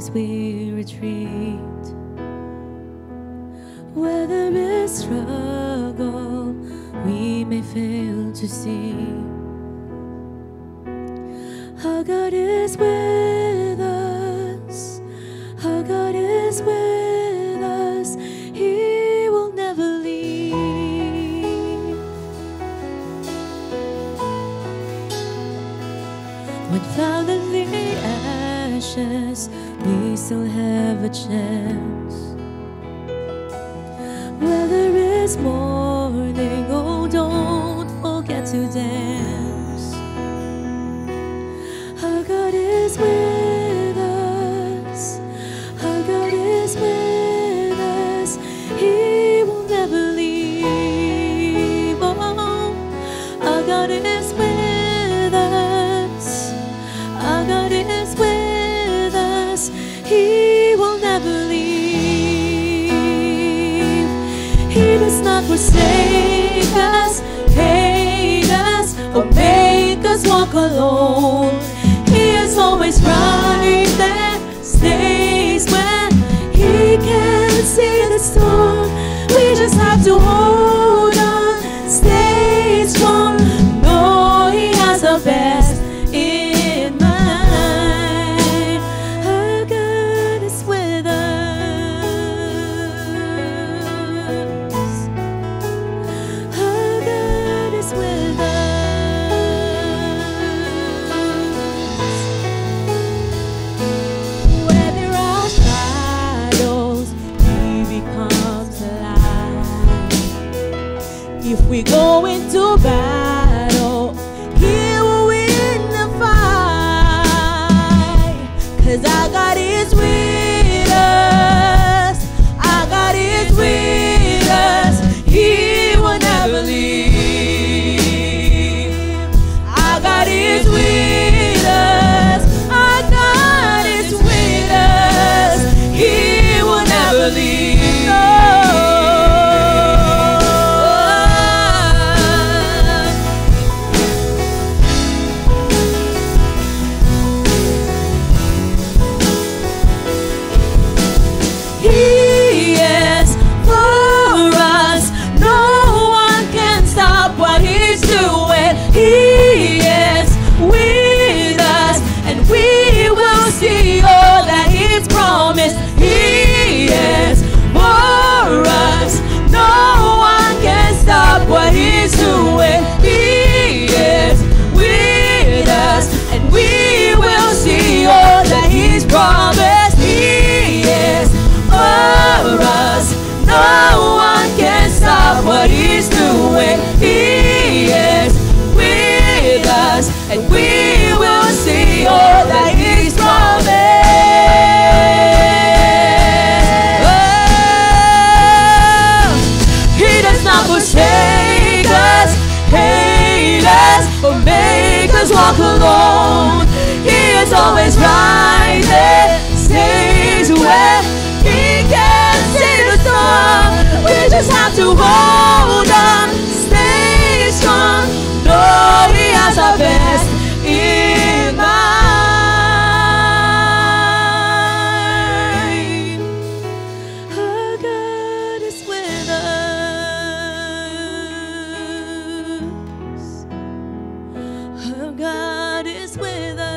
as we retreat. Where there is struggle, we may fail to see how God is with us. How God is with us. He will never leave. When found in the ashes, we still have a chance. Where there is mourning, oh, don't forget to dance. Our God is with us. Our God is with us. He will never leave. Oh, our God is with us. Our God is with us. He will never leave. He does not forsake us, hate us, or make us walk alone. He is always right there, stays when He can't see the storm. We just have to hold on, stay strong. Know He has the best in mind. Our God is with us. Our God is with us. Where there are shadows, He becomes alive. If we go into battle, He will win the fight. 'Cause our God is with us. Our God is with us. He will never leave. Our God is with us. Our God is with us. He will never leave. He is for us. No one can stop what He's doing. He is with us, and we will see all that He's promised. He is for us. No one can stop what He's doing. He is with us, and we will see all that He's promised. He is for us. No one can stop what He's doing. He is with us, and we will see all that He's promised. Oh, He does not forsake us, hate us, or make us walk alone. He is always right there, stays where He can't see the storm. We just have to hold on, stay strong. Know He has our best in mind. Our God is with us. Our God is with us.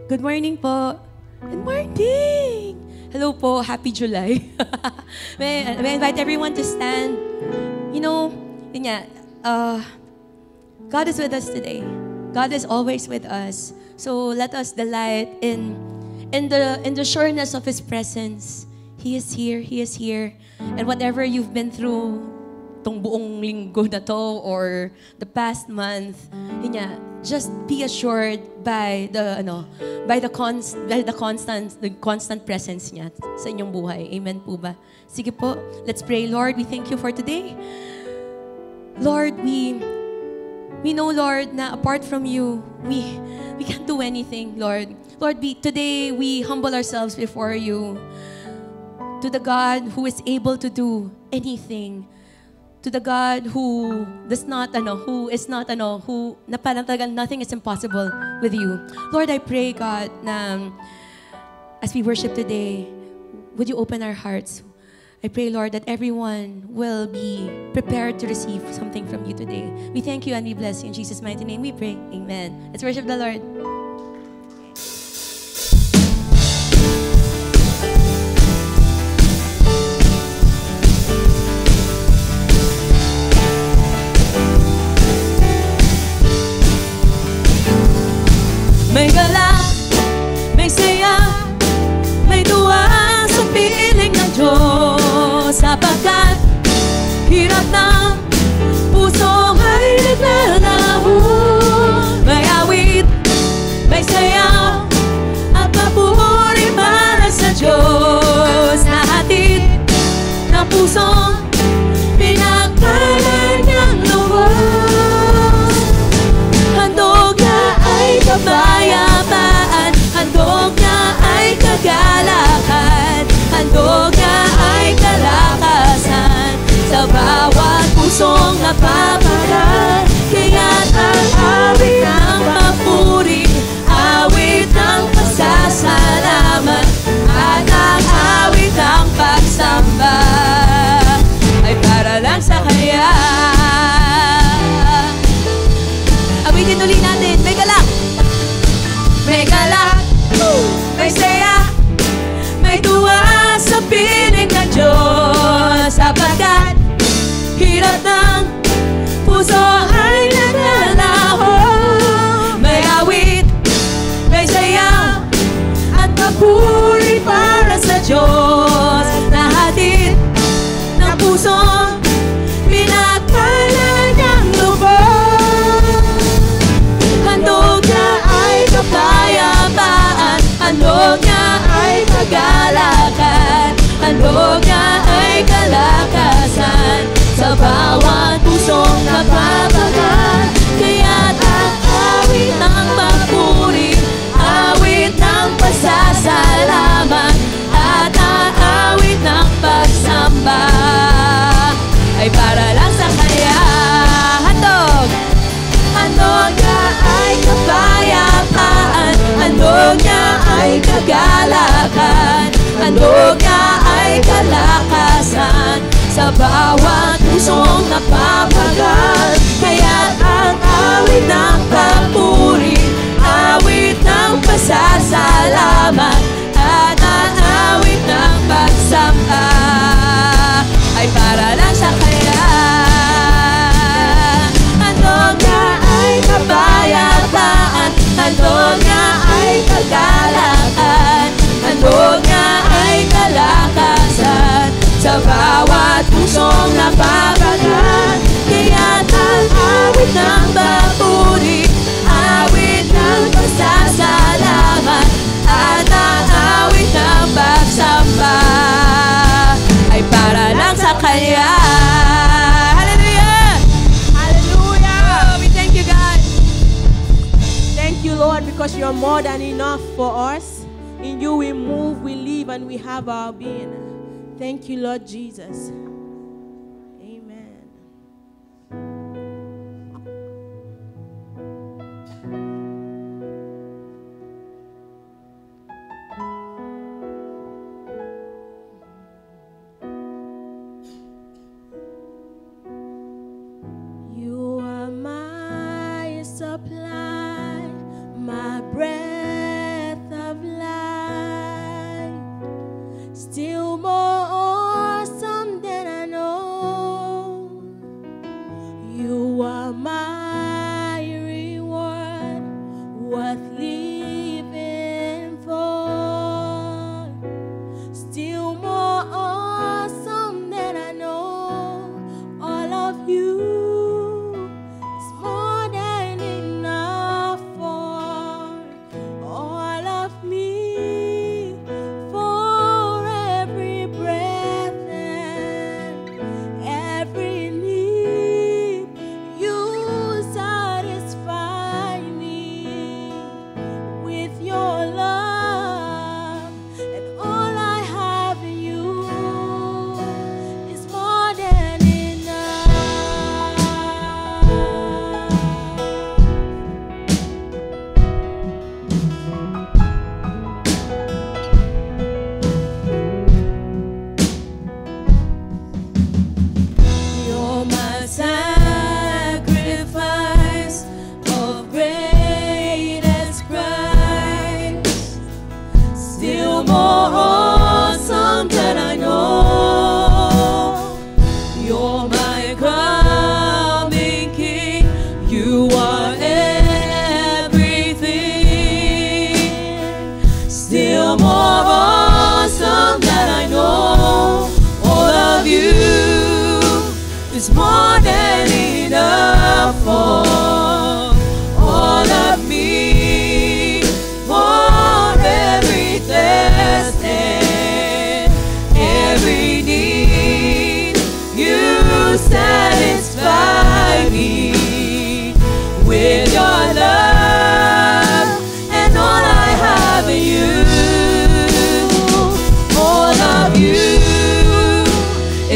Good morning po. Good morning! Hello po, happy July. May I invite everyone to stand. You know, yun nga, God is with us today. God is always with us. So let us delight in the sureness of His presence. He is here, He is here. And whatever you've been through tong buong linggo na to or the past month, yun nga, just be assured by the constant presence niya sa inyong buhay. Amen po ba? Sige po, let's pray. Lord, we thank you for today. Lord, we know, Lord, na apart from you, we can't do anything, Lord. Lord, today we humble ourselves before you, to the God who is able to do anything, to the God who does not, na parang talagang nothing is impossible with you. Lord, I pray, God, na as we worship today, would you open our hearts? I pray, Lord, that everyone will be prepared to receive something from you today. We thank you and we bless you. In Jesus' mighty name we pray. Amen. Let's worship the Lord. May galak, may saya, may tuwa sa piling ng Diyos, sapagkat hirap ng puso ay naglalaho. May awit, may sayaw, at papuri para sa Diyos, na hatid ng pusong pinagpala niyang lubos. Handog na ay kapayapaan, handog na ay kagalakan, handog na ay kalakasan sa bawat pusong napapagal. Kaya't ang awit ng papuri, awit ng pasasalamat, at ang awit ng pagsamba ay para lang sa Kanya. Awitin ulit natin. May galak, may galak, may saya, may tuwa sa piling ng Diyos, sapagkat hirap ng puso ay naglalaho. May awit, may sayaw, at papuri para sa Diyos, na hatid ng pusong pinagpala niyang lubos. Handog na ay kapayapaan, handog na ay kagalakan, handog na ay kalakasan sa bawat pusong napapagal. Kaya't ang awit ng papuri, awit ng pasasalamat, at ang awit ng pagsamba ay para lang sa Kanya. Handog, handog na ay kapayapaan, handog na ay kagalakan, handog na ay kalakasan sa bawat pusong napapagal. Kaya't ang awit ng papuri, awit ng pasasalamat, at ang awit ng pagsamba ay para lang sa Kanya. Handog na ay kapayapaan, handog na ay kagalakan, handog na ay kalakasan sa bawat pusong napapagal. Kaya't ang awit ng papuri, awit ng pasasalamat, at ang awit ng pagsamba ay para lang sa Kanya. Hallelujah! Hallelujah! Oh, we thank you, God. Thank you, Lord, because you're more than enough for us. In you we move, we live, and we have our being. Thank you, Lord Jesus. Amen. You are my supply, my breath of life, still more awesome than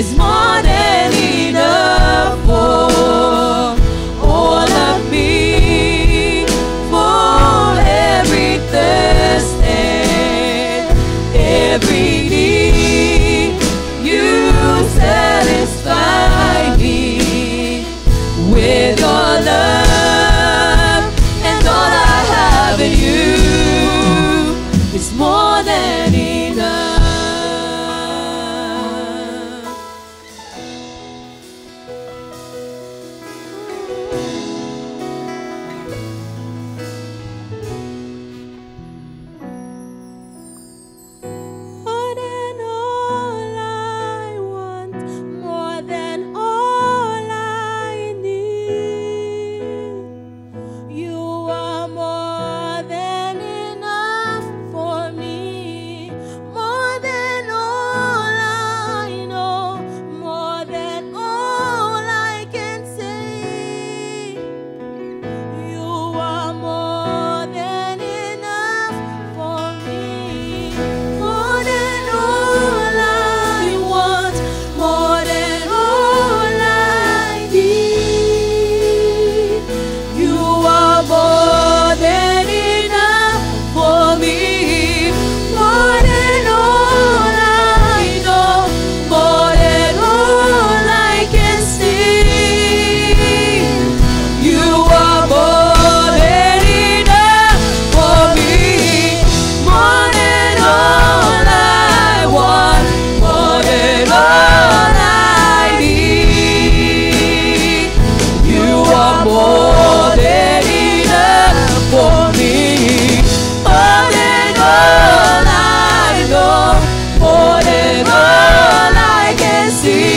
is more than enough for all of me, for every thirst and every need. You satisfy me with your love, and all I have in you is more than enough. More than all I want, more than all I need. You are more than enough for me, more than all I know, more than all I can say. You are more than enough for me, more than all I want, more than all I need. You are more than enough for me, more than all I know, more than all I can see. You are more than enough for me, more than all I want, more than all I need. You are more than enough for me, more than all I know, more than all I can see.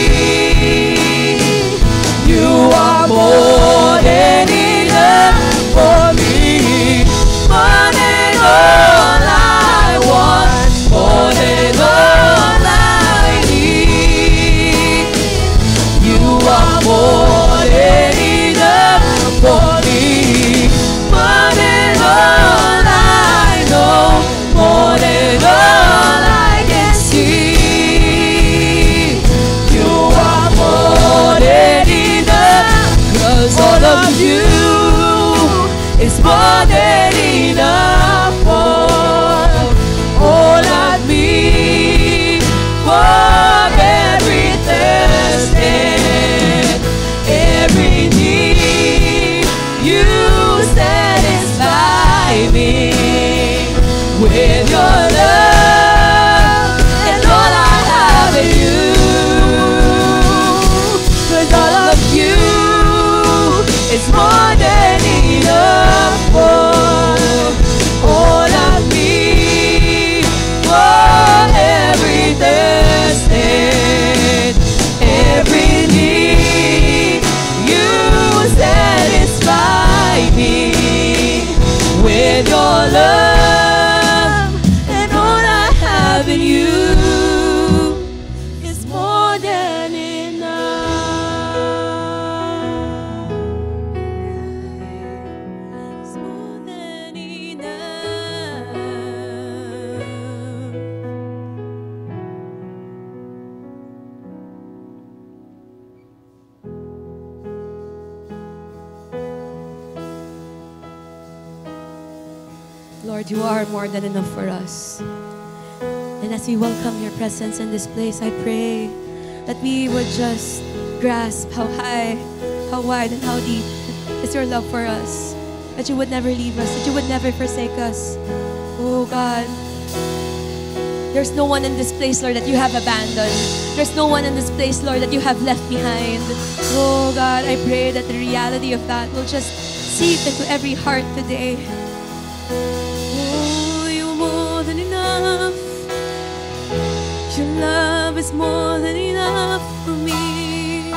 You are more than enough for me, more than all I want, more than all I need. You are more than enough for me, more than all I know, more than all I can see. You are more than enough, 'cause all of you is more than enough for all of me, for every thirst and every need. You satisfy me with your love, and all I have in you, 'cause all of you is more than enough for all of me, for every thirst and every need. You satisfy me with your love, and all I have in you is more than enough. It's more than enough. Lord, you are more than enough for us. And as we welcome your presence in this place, I pray that we would just grasp how high, how wide, and how deep is your love for us. That you would never leave us, that you would never forsake us. Oh God, there's no one in this place, Lord, that you have abandoned. There's no one in this place, Lord, that you have left behind. Oh God, I pray that the reality of that will just seep into every heart today. Oh, you're more than enough. Your love is more than enough for me.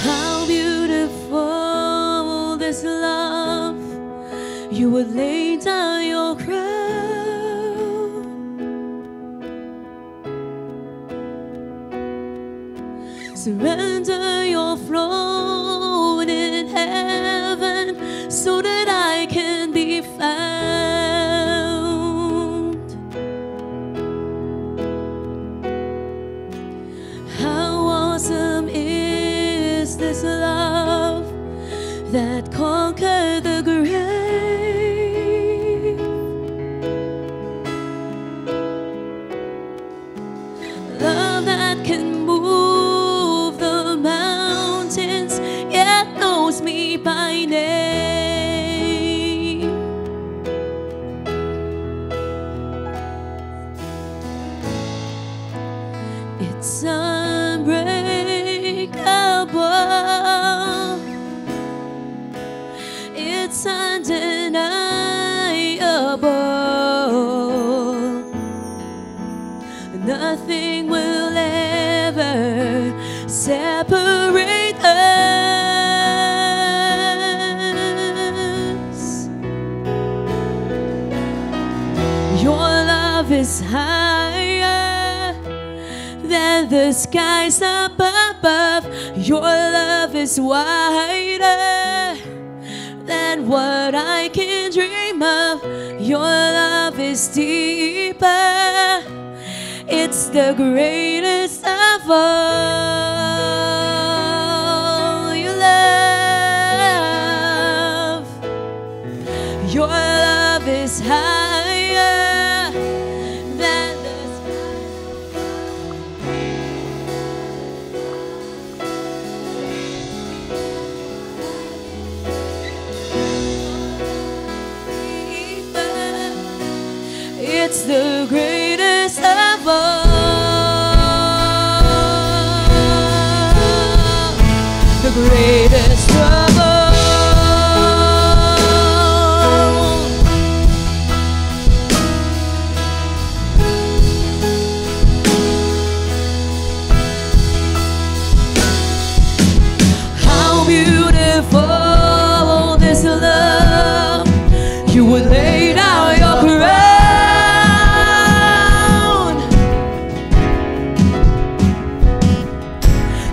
How beautiful this love. You would lay down your crown. Surrender your throne in heaven so that I can It's unbreakable. It's undeniable. Nothing will ever separate us. Your love is higher than the skies above. Your love is wider than what I can dream of. Your love is deeper. It's the greatest of all. Your love, your love is higher than the sky. It's the greatest of all. The greatest of all. How beautiful this love. You would lay down your crown,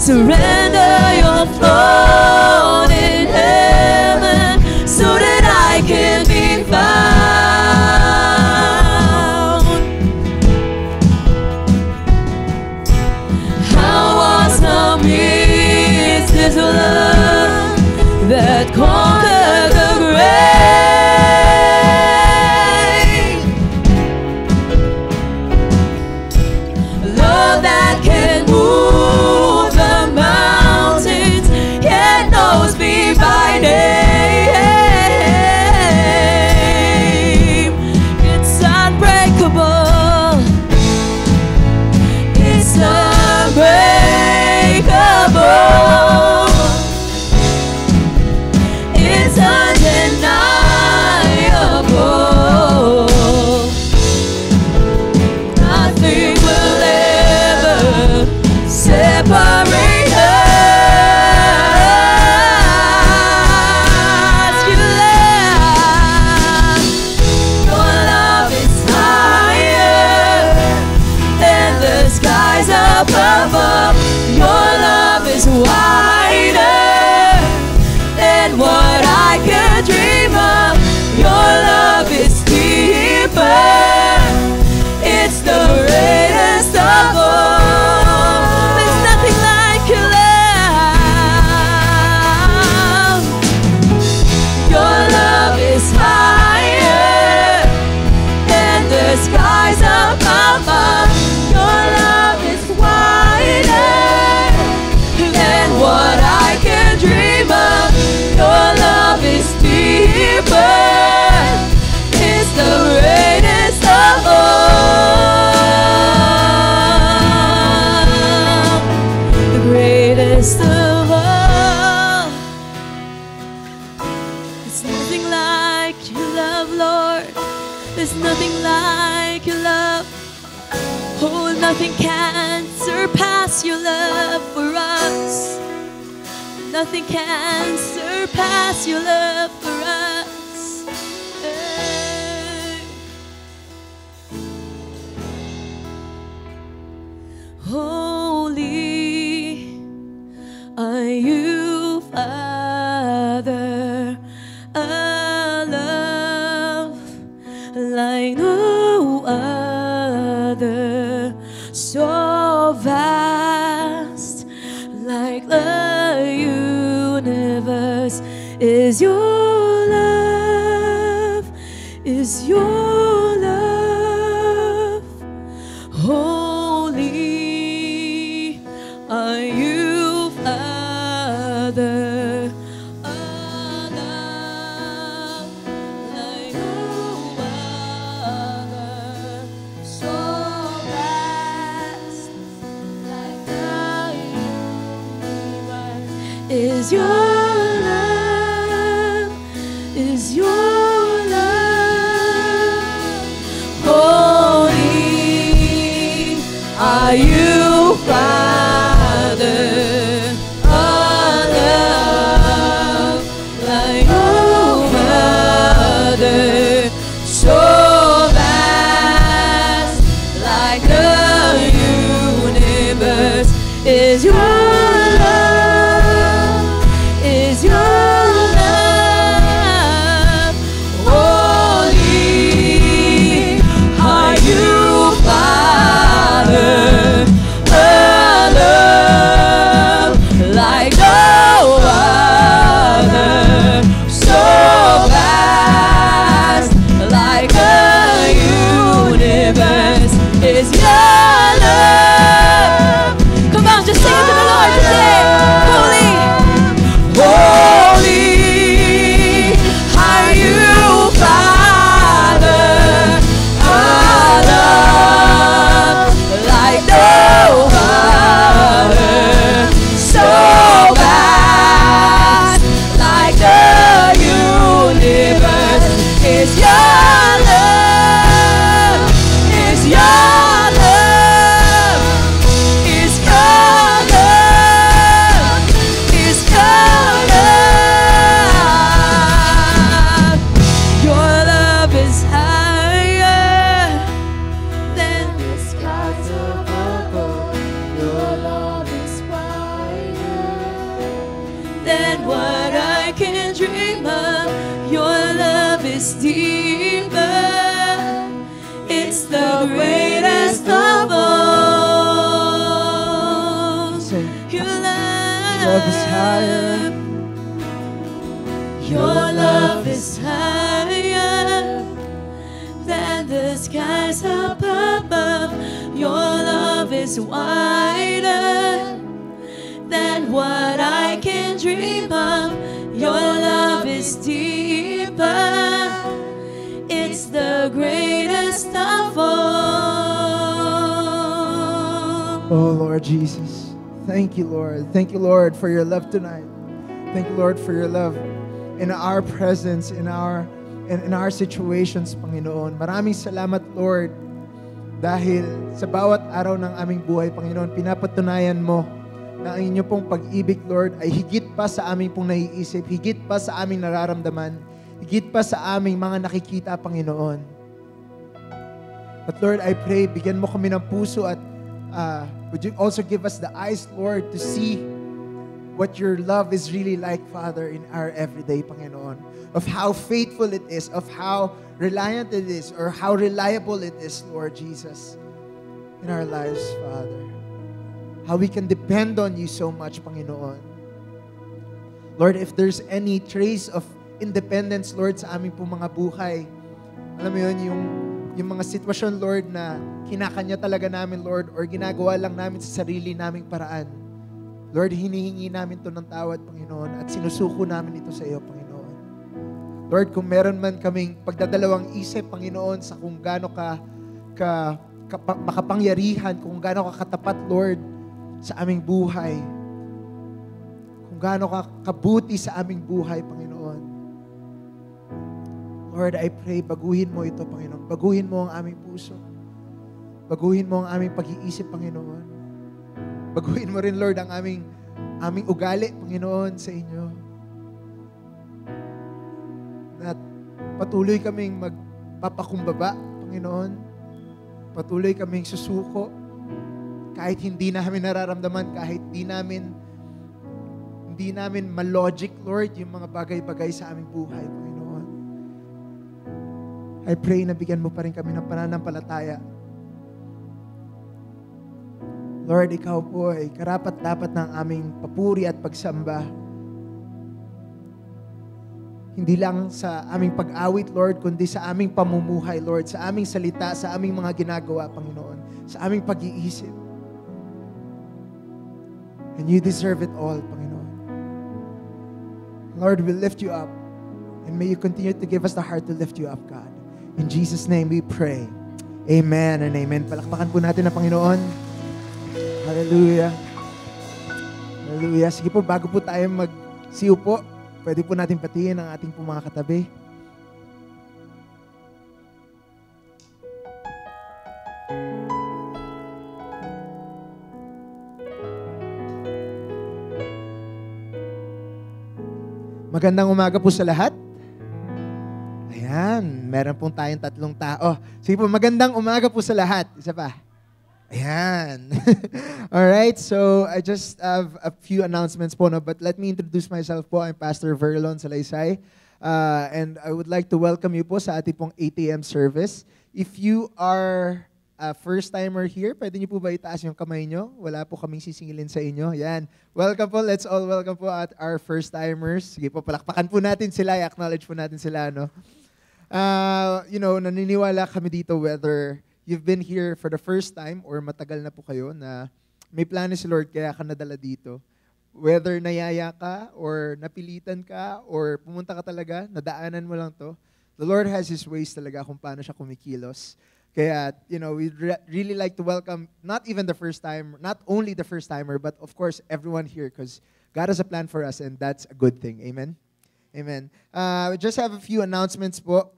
surrender your throne in heaven so that I can be found. How awesome is this love that conquered the grave, love that can move the mountains, yet knows me by name. It's unbreakable. It's unbreakable. It's undeniable. Nothing will ever separate us. Your love is higher than the skies above. Your love is wider than what I could dream of. Your love is deeper. It's the greatest of all. There's nothing like your love. Your love is higher than the skies above. Your love is wider than what I can dream of. Your love is deeper. It's the greatest of all. The greatest of all. There's nothing like your love, Lord. There's nothing like your love. Oh, nothing can surpass your love for us. Nothing can surpass your love for us. Hey. Holy are you, Father, a love like no other, so vast, like the universe is your love, is your love. Holy are you, Father, a love like no other, so vast, is your love, is your love. Holy are you, Father. A love like no other, so vast, like the universe, is your love, is your love. Holy are you, Father. A love like no other, so vast, like the universe, is your love. Come on, just sing it to the Lord today. Holy, holy are you, Father. A love like no other, so vast, like the universe, is your love, is your love, is your love, is your love. Your love is higher than the skies above. Your love is wider than what I can dream of. Your love is deeper. It's the greatest of all. Say, Your love is higher. Your love is higher than the skies up above. Your love is wider than what I can dream of. Your love is deeper. It's the greatest of all. Oh, Lord Jesus. Thank you, Lord. Thank you, Lord, for your love tonight. Thank you, Lord, for your love in our presence, in our situations, Panginoon. Maraming salamat, Lord, dahil sa bawat araw ng aming buhay, Panginoon, pinapatunayan mo na ang inyo pong pag-ibig, Lord, ay higit pa sa aming pong naiisip, higit pa sa aming nararamdaman, higit pa sa aming mga nakikita, Panginoon. But Lord, I pray, bigyan mo kami ng puso at would you also give us the eyes, Lord, to see what your love is really like, Father, in our everyday, Panginoon. Of how faithful it is, of how reliant it is, or how reliable it is, Lord Jesus, in our lives, Father. How we can depend on you so much, Panginoon. Lord, if there's any trace of independence, Lord, sa aming pong mga buhay, alam mo yun, yung mga sitwasyon, Lord, na kinakanya talaga namin, Lord, or ginagawa lang namin sa sarili naming paraan. Lord, hinihingi namin ito ng tawad, Panginoon, at sinusuko namin ito sa iyo, Panginoon. Lord, kung meron man kaming pagdadalawang isip, Panginoon, sa kung gaano ka makapangyarihan, kung gaano ka katapat, Lord, sa aming buhay, kung gaano ka kabuti sa aming buhay, Panginoon. Lord, I pray, baguhin mo ito, Panginoon. Baguhin mo ang aming puso. Baguhin mo ang aming pag-iisip, Panginoon. Baguhin mo rin, Lord, ang aming ugali, Panginoon, sa inyo. At patuloy kaming magpapakumbaba, Panginoon. Patuloy kaming susuko. Kahit hindi namin nararamdaman, kahit hindi namin ma-logic, Lord, yung mga bagay-bagay sa aming buhay, Panginoon. I pray na bigyan mo pa rin kami ng pananampalataya. Lord, ikaw po ay karapat-dapat ng aming papuri at pagsamba. Hindi lang sa aming pag-awit, Lord, kundi sa aming pamumuhay, Lord, sa aming salita, sa aming mga ginagawa, Panginoon, sa aming pag-iisip. And you deserve it all, Panginoon. Lord, we lift you up, and may you continue to give us the heart to lift you up, God. In Jesus' name we pray. Amen and amen. Palakpakan po natin ang Panginoon. Hallelujah. Hallelujah. Sige po, bago po tayo mag-see po, pwede po natin patingin ang ating po mga katabi. Magandang umaga po sa lahat. Ayan, meron pong tayong tatlong tao. Sige po, magandang umaga po sa lahat. Isa pa. Ayan. Alright, so I just have a few announcements po, no? But let me introduce myself po. I'm Pastor Verlon Salaysay. And I would like to welcome you po sa ating pong 8 a.m. service. If you are a first-timer here, pwede niyo po ba itaas yung kamay niyo? Wala po kaming sisingilin sa inyo. Yan. Welcome po. Let's all welcome po at our first-timers. Sige po, palakpakan po natin sila. I-acknowledge po natin sila, no? Naniniwala kami dito whether you've been here for the first time or matagal na po kayo na may plano si Lord kaya ka nadala dito. Whether nayaya ka or napilitan ka or pumunta ka talaga, nadaanan mo lang to, the Lord has His ways talaga kung paano siya kumikilos. Kaya, we'd really like to welcome not only the first timer, but of course everyone here because God has a plan for us and that's a good thing. Amen? Amen. We just have a few announcements po.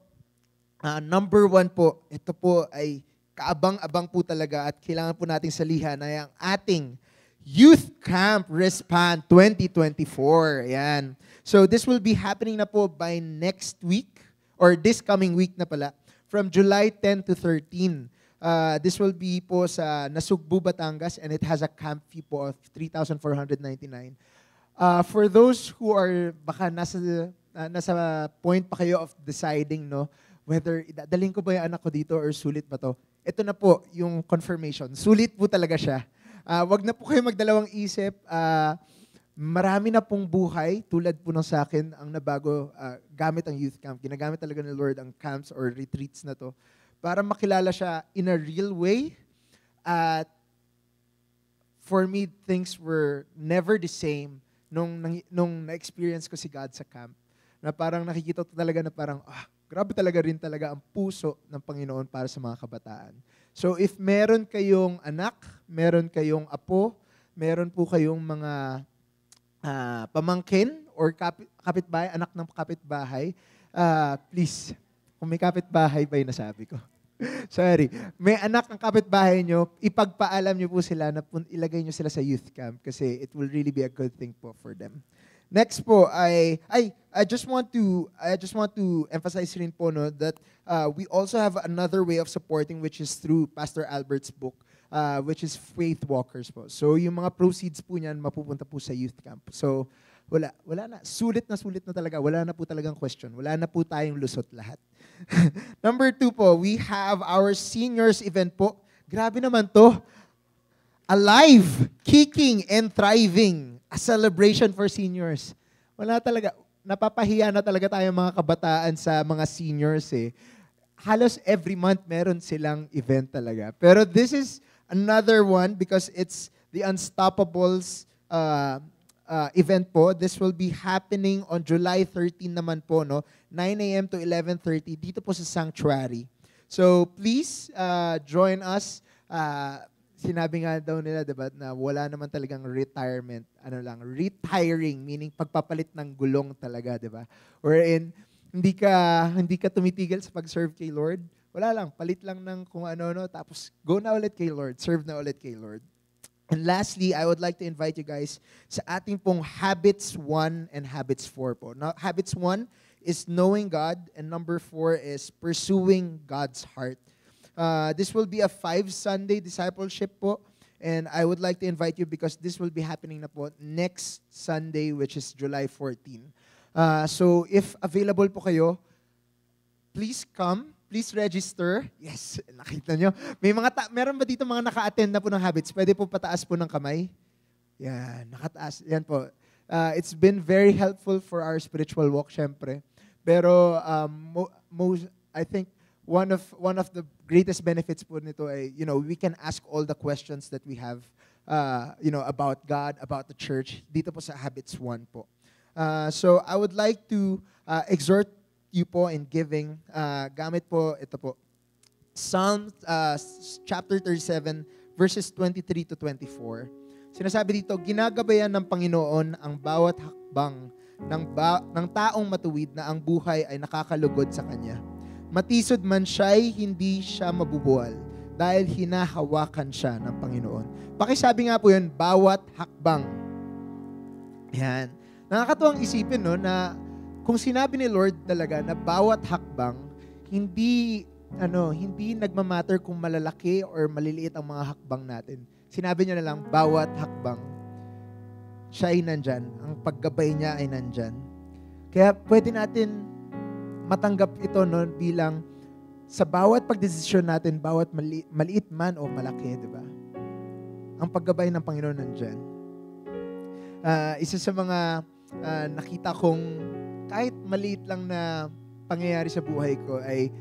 Number 1 po, ito po ay kaabang-abang po talaga at kailangan po nating salihan ay ang ating Youth Camp Respond 2024. Ayan. So this will be happening na po by next week or this coming week na pala from July 10 to 13. This will be po sa Nasugbu, Batangas and it has a camp fee po of 3,499. For those who are baka nasa point pa kayo of deciding, no, whether idadaling ko ba yung anak ko dito or sulit ba to, ito na po yung confirmation. Sulit po talaga siya. Wag na po kayo magdalawang isip. Marami na pong buhay, tulad po ng sa akin, ang nabago gamit ang youth camp. Ginagamit talaga ni Lord ang camps or retreats na to para makilala siya in a real way. At for me, things were never the same nung na-experience ko si God sa camp. Na parang nakikita ko talaga na parang, grabe talaga rin talaga ang puso ng Panginoon para sa mga kabataan. So if meron kayong anak, meron kayong apo, meron po kayong mga pamangkin or kapitbahay, anak ng kapitbahay, please, kung may kapitbahay ba yung nasabi ko? Sorry. May anak ng kapitbahay nyo, ipagpaalam nyo po sila na ilagay nyo sila sa youth camp kasi it will really be a good thing po for them. Next po, I just want to emphasize rin po, no, that we also have another way of supporting which is through Pastor Albert's book, which is Faith Walkers po. So yung mga proceeds po niyan mapupunta po sa youth camp. So wala na, sulit na talaga. Wala na po talagang question. Wala na po tayong lusot lahat. Number 2 po, we have our seniors event po. Grabe naman to. Alive, kicking, and thriving. A celebration for seniors. Wala talaga. Napapahiya na talaga tayo mga kabataan sa mga seniors eh. Halos every month meron silang event talaga. Pero this is another one because it's the Unstoppables event po. This will be happening on July 13 naman po, no? 9 a.m. to 11:30 dito po sa Sanctuary. So please join us. Sinabi nga daw nila, diba, na wala naman talagang retirement. Retiring, meaning pagpapalit ng gulong talaga, diba? Wherein, hindi ka tumitigil sa pag-serve kay Lord. Wala lang, palit lang ng kung ano-ano, tapos go na ulit kay Lord, serve na ulit kay Lord. And lastly, I would like to invite you guys sa ating pong Habits 1 and Habits 4 po. Now, Habits 1 is knowing God, and number 4 is pursuing God's heart. This will be a 5 Sunday discipleship po. And I would like to invite you because this will be happening na po next Sunday, which is July 14. So if available po kayo, please come. Please register. Yes, nakita nyo. Meron ba dito mga naka-attend na po ng habits? Pwede po pataas po ng kamay. Yan, nakataas. Yan po. It's been very helpful for our spiritual walk, syempre. Pero I think one of the greatest benefits po nito ay, we can ask all the questions that we have, about God, about the church, dito po sa Habits 1 po. So I would like to exhort you po in giving. Gamit po, ito po, Psalm chapter 37, verses 23 to 24. Sinasabi dito, ginagabayan ng Panginoon ang bawat hakbang ng taong matuwid na ang buhay ay nakakalugod sa Kanya. Matisod man siya'y hindi siya mabubuwal dahil hinahawakan siya ng Panginoon. Pakisabi nga po yun, bawat hakbang. Yan. Nakakatuwang isipin, no, na kung sinabi ni Lord talaga na bawat hakbang, hindi nagmamatter kung malalaki or maliliit ang mga hakbang natin. Sinabi niya na lang, bawat hakbang, siya ay nandyan. Ang paggabay niya ay nandyan. Kaya pwede natin matanggap ito, no, bilang sa bawat pagdesisyon natin, bawat maliit man o malaki, di ba? Ang paggabay ng Panginoon nandyan. Isa sa mga nakita kong kahit maliit lang na pangyayari sa buhay ko ay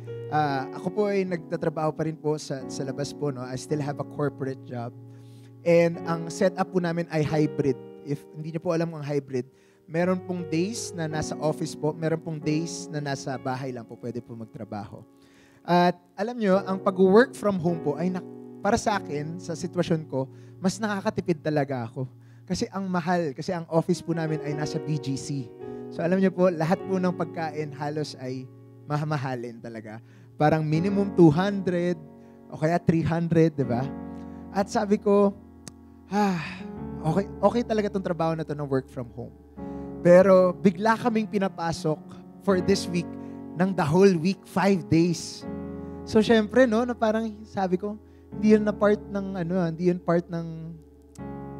ako po ay nagtatrabaho pa rin po sa labas po. No? I still have a corporate job. And ang setup po namin ay hybrid. If hindi niyo po alam ang hybrid, meron pong days na nasa office po, meron pong days na nasa bahay lang po pwede po magtrabaho. At alam niyo, ang pag-work from home po ay para sa akin, sa sitwasyon ko, mas nakakatipid talaga ako. Kasi ang mahal, kasi ang office po namin ay nasa BGC. So alam niyo po, lahat po ng pagkain halos ay mahamahalin talaga. Parang minimum 200 o kaya 300, di ba? At sabi ko, okay talaga itong trabaho na to ng work from home. Pero bigla kaming pinapasok for this week ng the whole week, 5 days. So syempre, no, na parang sabi ko, hindi yun hindi yun part ng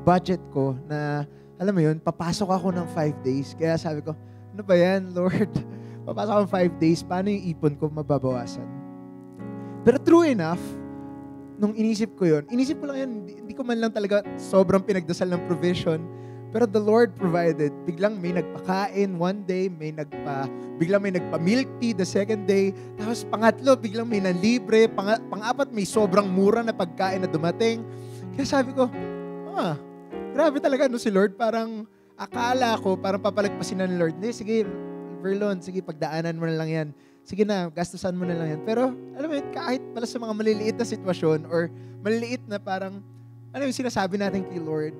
budget ko na, alam mo yun, papasok ako ng 5 days. Kaya sabi ko, ano ba yan, Lord? Papasok ako ng 5 days, paano yung ipon ko mababawasan? Pero true enough, nung inisip ko lang yun, hindi ko man lang talaga sobrang pinagdasal ng provision, pero the Lord provided. Biglang may nagpakain one day, biglang may nagpa-milk tea the second day, tapos pangatlo, biglang may nanlibre, pang-apat, may sobrang mura na pagkain na dumating. Kaya sabi ko, grabe talaga no si Lord, parang akala ko, parang papalagpasin na ni Lord, hindi, sige, Verlon, sige, pagdaanan mo na lang yan. Sige na, gastusan mo na lang yan. Pero, alam mo yun, kahit pala sa mga maliliit na sitwasyon or maliliit na parang, alam mo yung sinasabi natin kay Lord,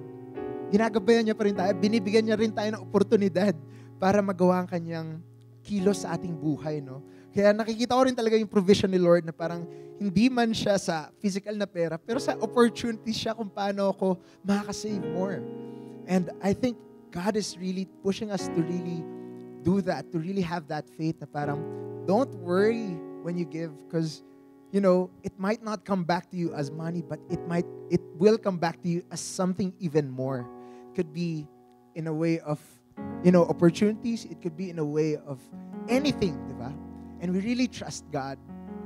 ginagabayan niya pa rin tayo, binibigyan niya rin tayo ng oportunidad para magawa ang kanyang kilos sa ating buhay, no? Kaya nakikita ko rin talaga yung provision ni Lord na parang hindi man siya sa physical na pera, pero sa opportunity siya kung paano ako makakasave more. And I think God is really pushing us to really do that, to really have that faith na parang don't worry when you give because, you know, it might not come back to you as money, but it will come back to you as something even more. It could be in a way of, you know, opportunities. It could be in a way of anything, di ba? And we really trust God.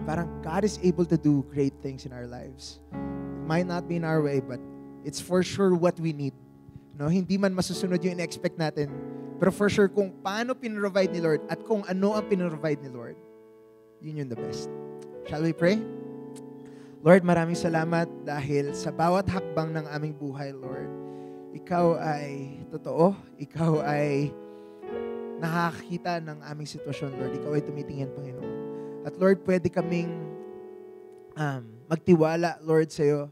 Parang God is able to do great things in our lives. It might not be in our way, but it's for sure what we need. No, hindi man masusunod yung in-expect natin, pero for sure kung paano pinrovide ni Lord at kung ano ang pinrovide ni Lord, yun yung the best. Shall we pray? Lord, maraming salamat dahil sa bawat hakbang ng aming buhay, Lord, Ikaw ay totoo, Ikaw ay nakakita ng aming sitwasyon, Lord. Ikaw ay tumitingin, Panginoon. At Lord, pwede kaming magtiwala, Lord, sa iyo,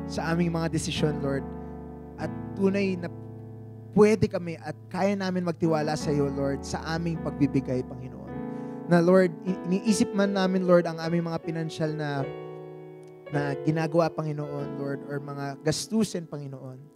sa aming mga desisyon, Lord. At tunay na pwede kami at kaya namin magtiwala sa iyo, Lord, sa aming pagbibigay, Panginoon. Na, Lord, iniisip man namin, Lord, ang aming mga pinansyal na ginagawa, Panginoon, Lord, or mga gastusin, Panginoon.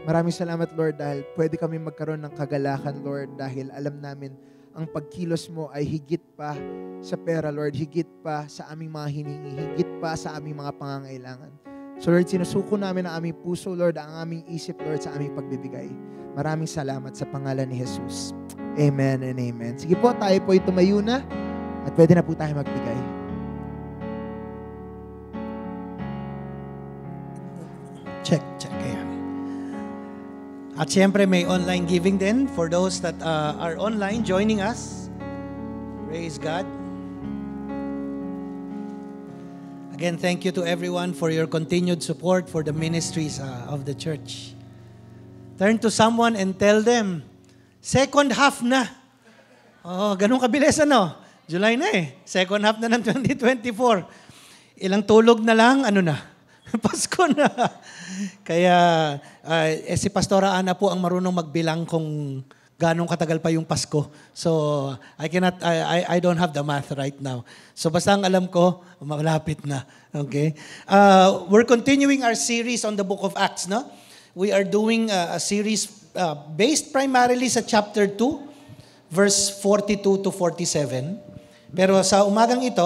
Maraming salamat, Lord, dahil pwede kami magkaroon ng kagalakan, Lord, dahil alam namin ang pagkilos mo ay higit pa sa pera, Lord, higit pa sa aming mga hiningi, higit pa sa aming mga pangangailangan. So, Lord, sinusuko namin ang aming puso, Lord, ang aming isip, Lord, sa aming pagbibigay. Maraming salamat sa pangalan ni Jesus. Amen and amen. Sige po, tayo po tumayo na at pwede na po tayo magbigay. Check. Ayan. At siyempre may online giving din for those that are online joining us. Praise God. Again, thank you to everyone for your continued support for the ministries of the church. Turn to someone and tell them, second half na. Oh, ganun kabilis ano? July na eh. Second half na ng 2024. Ilang tulog na lang, ano na? Pasko na. Kaya si Pastora Ana po ang marunong magbilang kung ganong katagal pa yung Pasko. So I don't have the math right now. So basta ang alam ko, malapit na. Okay? We're continuing our series on the book of Acts, no? We are doing a series based primarily sa chapter 2, verse 42 to 47. Pero sa umagang ito,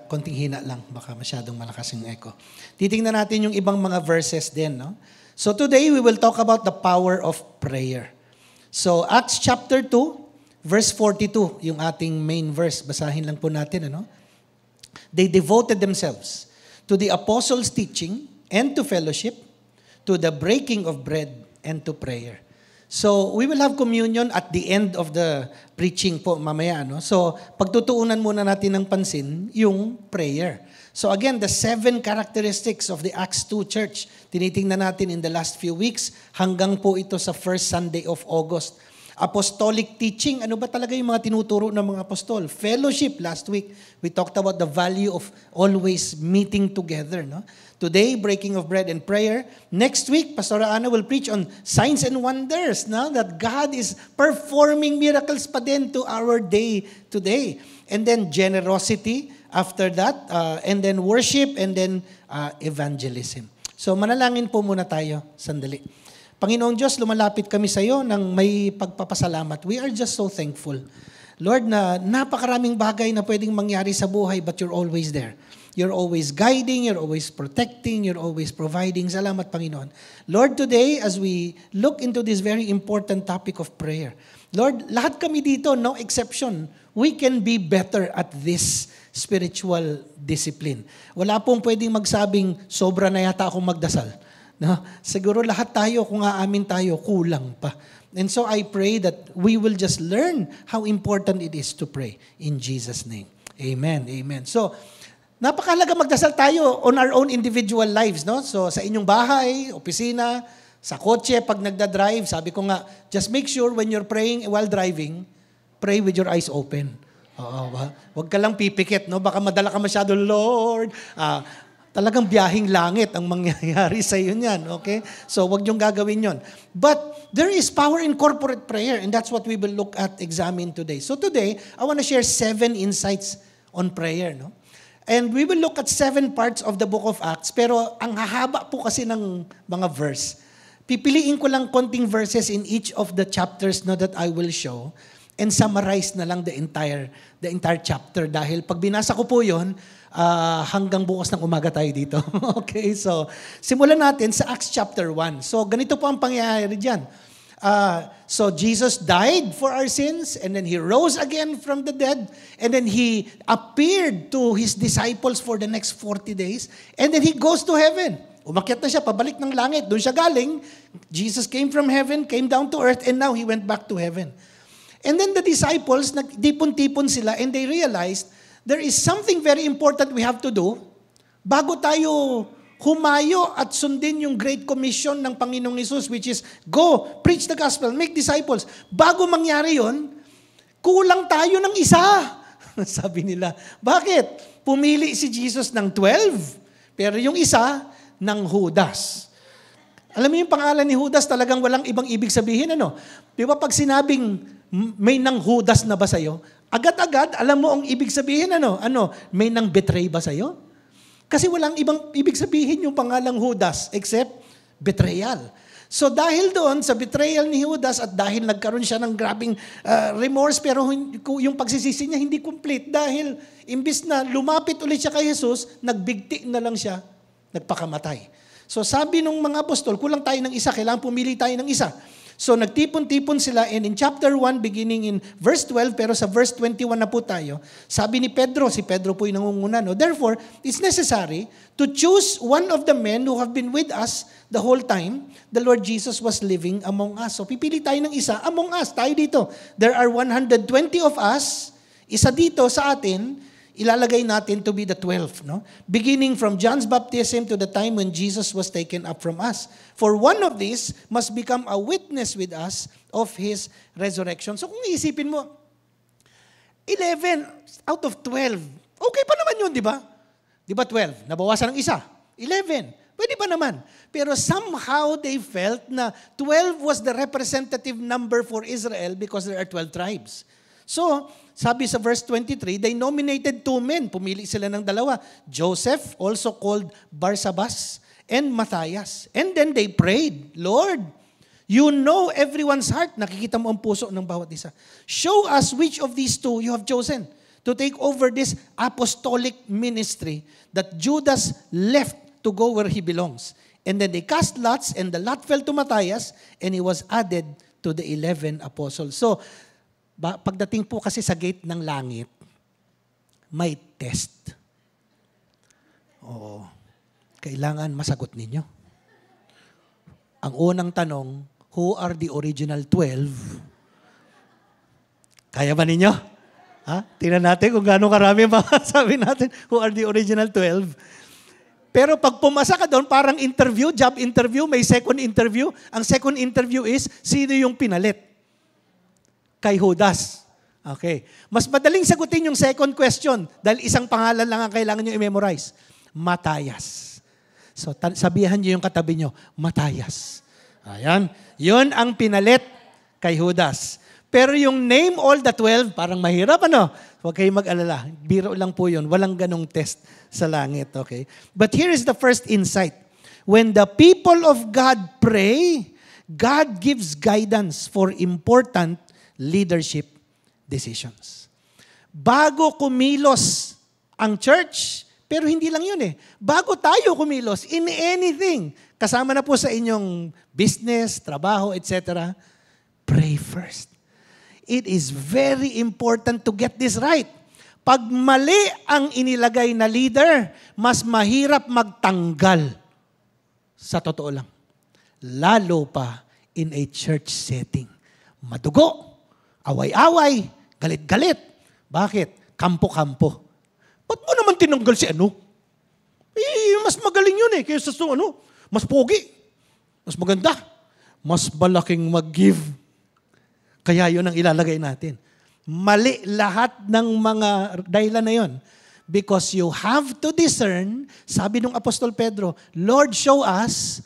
konting hina lang, baka masyadong malakas yung echo. Titingnan natin yung ibang mga verses din, no? So today we will talk about the power of prayer. So Acts chapter 2, verse 42, yung ating main verse. Basahin lang po natin, ano? They devoted themselves to the apostles' teaching and to fellowship, to the breaking of bread and to prayer. So, we will have communion at the end of the preaching po mamaya. No? So, pagtutuunan muna natin ng pansin yung prayer. So again, the 7 characteristics of the Acts 2 church, tinitingnan natin in the last few weeks, hanggang po ito sa first Sunday of August. Apostolic teaching, ano ba talaga yung mga tinuturo ng mga apostol? Fellowship, last week, we talked about the value of always meeting together. No? Today, breaking of bread and prayer. Next week, Pastor Ana will preach on signs and wonders, no? That God is performing miracles pa din to our day today. And then generosity after that, and then worship, and then evangelism. So manalangin po muna tayo, sandali. Panginoong Diyos, lumalapit kami sa iyo ng may pagpapasalamat. We are just so thankful. Lord, na napakaraming bagay na pwedeng mangyari sa buhay, but you're always there. You're always guiding, you're always protecting, you're always providing. Salamat, Panginoon. Lord, today, as we look into this very important topic of prayer, Lord, lahat kami dito, no exception, we can be better at this spiritual discipline. Wala pong pwedeng magsabing, sobra na yata akong magdasal. No? Siguro lahat tayo, kung aamin tayo, kulang pa. And so I pray that we will just learn how important it is to pray in Jesus' name. Amen. Amen. So, napakahalaga magdasal tayo on our own individual lives. No? So, sa inyong bahay, opisina, sa kotse, pag nagda-drive, sabi ko nga, just make sure when you're praying while driving, pray with your eyes open. Huwag ka lang pipikit. No? Baka madala ka masyado, Lord. Talagang biyahing langit ang mangyayari sa iyo niyan, okay? So, wag niyong gagawin yon. But, there is power in corporate prayer, and that's what we will look at, examine today. So today, I want to share 7 insights on prayer, no? And we will look at 7 parts of the book of Acts, pero ang hahaba po kasi ng mga verse. Pipiliin ko lang konting verses in each of the chapters no, that I will show, and summarize na lang the entire chapter. Dahil pag binasa ko po yon, hanggang bukas ng umaga tayo dito. Okay, so simulan natin sa Acts chapter 1. So ganito po ang pangyayari dyan. So Jesus died for our sins, and then He rose again from the dead, and then He appeared to His disciples for the next 40 days, and then He goes to heaven. Umakyat na siya, pabalik ng langit. Doon siya galing. Jesus came from heaven, came down to earth, and now He went back to heaven. And then the disciples, nagtipon-tipon sila, and they realized, there is something very important we have to do bago tayo humayo at sundin yung Great Commission ng Panginoong Hesus, which is, go, preach the gospel, make disciples. Bago mangyari yon, kulang tayo ng isa. Sabi nila, bakit? Pumili si Jesus ng 12, pero yung isa ng Judas. Alam mo yung pangalan ni Judas, talagang walang ibang ibig sabihin, ano? Di ba pag sinabing, may nang Judas na ba sa'yo? Agad-agad, alam mo ang ibig sabihin, ano? May nang betray ba sa'yo? Kasi walang ibang ibig sabihin yung pangalang Judas except betrayal. So dahil doon sa betrayal ni Judas at dahil nagkaroon siya ng grabing remorse, pero yung pagsisisi niya hindi complete dahil imbis na lumapit ulit siya kay Jesus, nagbigti na lang siya, nagpakamatay. So sabi nung mga apostol, kulang tayo ng isa, kailangan pumili tayo ng isa. So nagtipon-tipon sila, and in chapter 1, beginning in verse 12, pero sa verse 21 na po tayo, sabi ni Pedro, si Pedro po yung nangunguna, no? Therefore, it's necessary to choose one of the men who have been with us the whole time the Lord Jesus was living among us. So pipili tayo ng isa among us, tayo dito. There are 120 of us, isa dito sa atin, ilalagay natin to be the 12, no? Beginning from John's baptism to the time when Jesus was taken up from us. For one of these must become a witness with us of His resurrection. So kung iisipin mo, 11 out of 12, okay pa naman yun, di ba? Di ba 12? Nabawasan ng isa. 11. Pwede ba naman? Pero somehow they felt na 12 was the representative number for Israel because there are 12 tribes. So, sabi sa verse 23, they nominated 2 men. Pumili sila ng 2. Joseph, also called Barsabas, and Matthias. And then they prayed, Lord, you know everyone's heart. Nakikita mo ang puso ng bawat isa. Show us which of these 2 you have chosen to take over this apostolic ministry that Judas left to go where he belongs. And then they cast lots, and the lot fell to Matthias, and he was added to the 11 apostles. So, pagdating po kasi sa gate ng langit, may test. Oo. Kailangan masagot ninyo. Ang unang tanong, who are the original 12? Kaya ba ninyo? Tingnan natin kung gaano karami sabi natin, who are the original 12? Pero pag pumasa ka doon, parang interview, job interview, may second interview. Ang second interview is, sino yung pinalit? Kay Judas. Okay. Mas madaling sagutin yung second question dahil isang pangalan lang ang kailangan nyo i-memorize. Matthias. So, sabihan nyo yung katabi nyo, Matthias. Ayan. Yun ang pinalit kay Judas. Pero yung name all the 12, parang mahirap, ano? Huwag kayong mag-alala. Biro lang po yun. Walang ganong test sa langit, okay? But here is the first insight. When the people of God pray, God gives guidance for important leadership decisions. Bago kumilos ang church, pero hindi lang yun bago tayo kumilos in anything, kasama na po sa inyong business, trabaho, etc., pray first. It is very important to get this right. Pag mali ang inilagay na leader, mas mahirap magtanggal. Sa totoo lang. Lalo pa in a church setting. Madugo, away-away, galit-galit. Bakit? Kampo-kampo. Ba't mo naman tinanggal si ano? Mas magaling yun kaysa sa mas pogi, mas maganda, mas malaking mag-give. Kaya yun ang ilalagay natin. Mali lahat ng mga dahilan na yun. Because you have to discern, sabi nung Apostol Pedro, Lord, show us,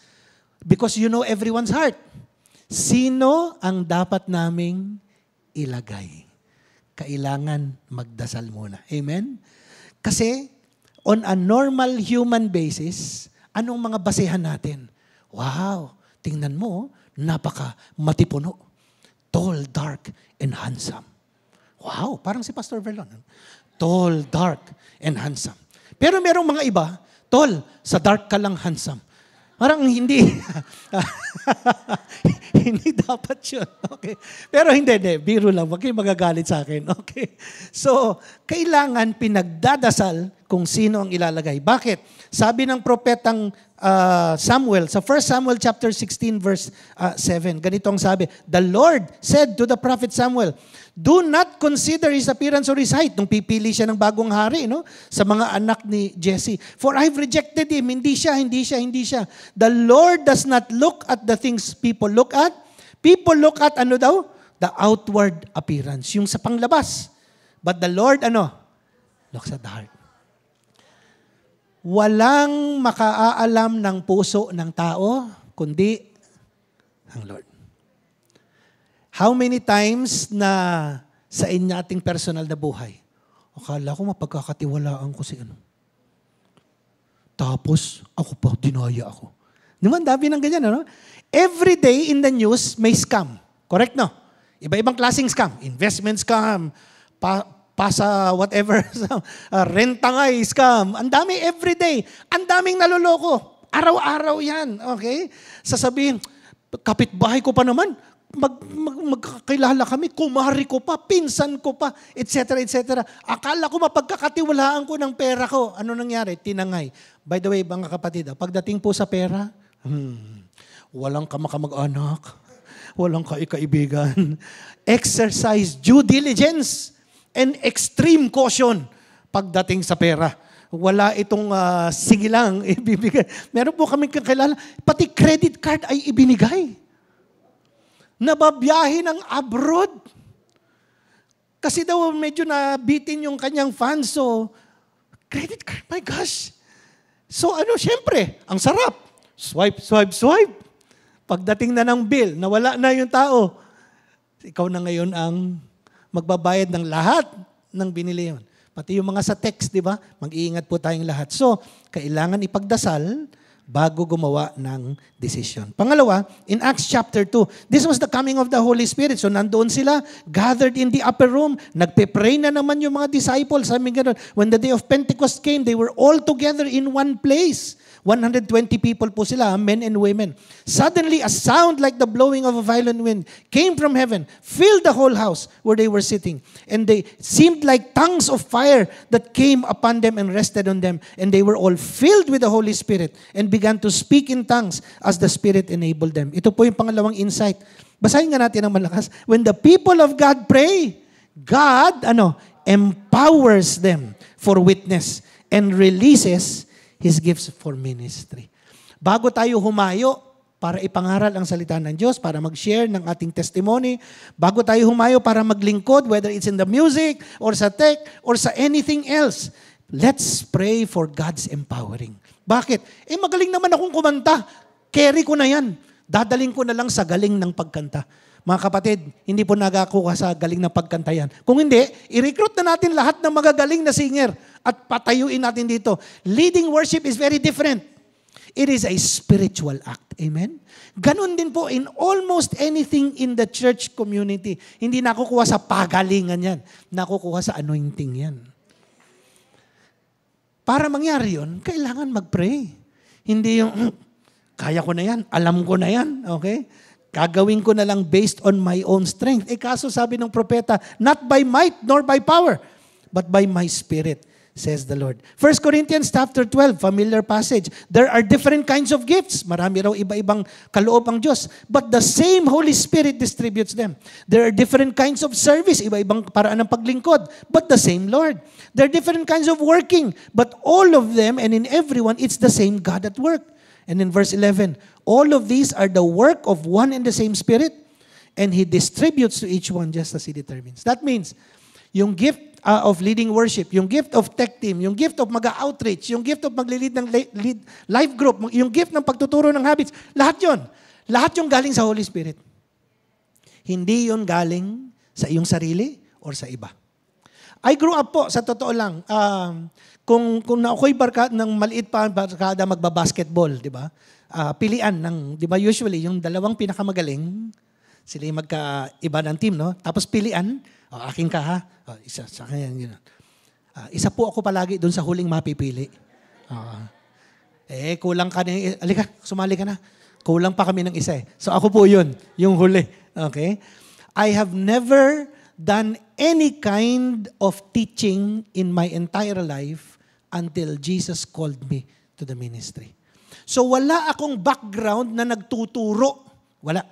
because you know everyone's heart. Sino ang dapat naming ilagay? Kailangan magdasal muna. Amen? Kasi, on a normal human basis, anong mga basehan natin? Wow, tingnan mo, napaka matipuno. Tall, dark, and handsome. Wow, parang si Pastor Verlon. Tall, dark, and handsome. Pero merong mga iba, tall, sa dark ka lang handsome. Parang hindi. Hindi dapat yun. Okay? Pero hindi. Biro lang. Huwag kayong magagalit sa akin. Okay? So, kailangan pinagdadasal kung sino ang ilalagay. Bakit? Sabi ng propetang Samuel, sa 1 Samuel chapter 16 verse 7, ganito ang sabi, The Lord said to the prophet Samuel, do not consider his appearance or his height. Nung pipili siya ng bagong hari, sa mga anak ni Jesse. For I've rejected him. Hindi siya. The Lord does not look at the things people look at. People look at, ano daw? The outward appearance. Yung sa panglabas. But the Lord, looks at the heart. Walang makaaalam ng puso ng tao, kundi ang Lord. How many times na sa ating personal na buhay, akala ko mapagkakatiwalaan ko si ano. Tapos, ako pa, dinaya ako. Naman, dami ng ganyan, ano? Every day in the news, may scam. Correct, no? Iba-ibang klaseng scam. Investment scam, pasa whatever, rentangay scam. Ang dami everyday. Ang daming naloloko. Araw-araw yan. Okay? Sasabihin, kapitbahay ko pa naman, magkakilala kami, kumari ko pa, pinsan ko pa, etc., etc. Akala ko mapagkakatiwalaan ko ng pera ko. Ano nangyari? Tinangay. By the way, mga kapatid, pagdating po sa pera, walang kamag-anak, walang kaibigan. Exercise due diligence and extreme caution pagdating sa pera. Wala itong sige lang ibibigay. Meron po kami kakilala, pati credit card ay ibinigay. Nababiyahe ng abroad. Kasi daw medyo nabitin yung kanyang funds. So, credit card, my gosh. So syempre, ang sarap. Swipe, swipe, swipe. Pagdating na ng bill, nawala na yung tao. Ikaw na ngayon ang magbabayad ng lahat ng binili yun. Pati yung mga sa text, di ba? Mag-iingat po tayong lahat. So, kailangan ipagdasal bago gumawa ng desisyon. Pangalawa, in Acts chapter 2, this was the coming of the Holy Spirit. So nandoon sila, gathered in the upper room, nagpe-pray na naman yung mga disciples. Sabi nga doon, when the day of Pentecost came, they were all together in one place. 120 people po sila, men and women. Suddenly, a sound like the blowing of a violent wind came from heaven, filled the whole house where they were sitting. And they seemed like tongues of fire that came upon them and rested on them. And they were all filled with the Holy Spirit and began to speak in tongues as the Spirit enabled them. Ito po yung pangalawang insight. Basahin nga natin ng malakas. When the people of God pray, God, empowers them for witness and releases His gifts for ministry. Bago tayo humayo para ipangaral ang salita ng Diyos, para mag-share ng ating testimony, bago tayo humayo para maglingkod, whether it's in the music, or sa tech, or sa anything else, let's pray for God's empowering. Bakit? Magaling naman akong kumanta. Carry ko na yan. Dadaling ko na lang sa galing ng pagkanta. Mga kapatid, hindi po nagakuha sa galing ng pagkanta yan. Kung hindi, i-recruit na natin lahat ng magagaling na singer at patayuin natin dito. Leading worship is very different. It is a spiritual act. Amen? Ganon din po in almost anything in the church community. Hindi nakukuha sa pagalingan yan. Nakukuha sa anointing yan. Para mangyari yun, kailangan mag-pray. Hindi yung, kaya ko na yan, alam ko na yan, okay? Gagawin ko na lang based on my own strength. Kaso sabi ng propeta, not by might nor by power, but by my spirit, says the Lord. 1 Corinthians chapter 12, familiar passage. There are different kinds of gifts. Marami raw iba-ibang kaloob ang Diyos. But the same Holy Spirit distributes them. There are different kinds of service. Iba-ibang paraan ng paglingkod. But the same Lord. There are different kinds of working. But all of them and in everyone, it's the same God at work. And in verse 11, all of these are the work of one and the same Spirit, and He distributes to each one just as He determines. That means, yung gift of leading worship, yung gift of tech team, yung gift of mag-outreach, yung gift of mag-lead ng life group, yung gift ng pagtuturo ng habits, lahat yon. Lahat yung galing sa Holy Spirit. Hindi yon galing sa iyong sarili or sa iba. I grew up po, sa totoo lang, kung ako'y ng maliit pa barkada magbabasketball, di ba? Pilian ng, di ba usually, yung dalawang pinakamagaling, sila yung magkaiba ng team, no? Tapos pilian, akin ka ha, isa sa kanya, yun. Isa po ako palagi doon sa huling mapipili. Kulang ka na, alika, sumali ka na. Kulang pa kami ng isa eh. So ako po yun, yung huli. Okay? I have never done any kind of teaching in my entire life until Jesus called me to the ministry. So wala akong background na nagtuturo. Wala.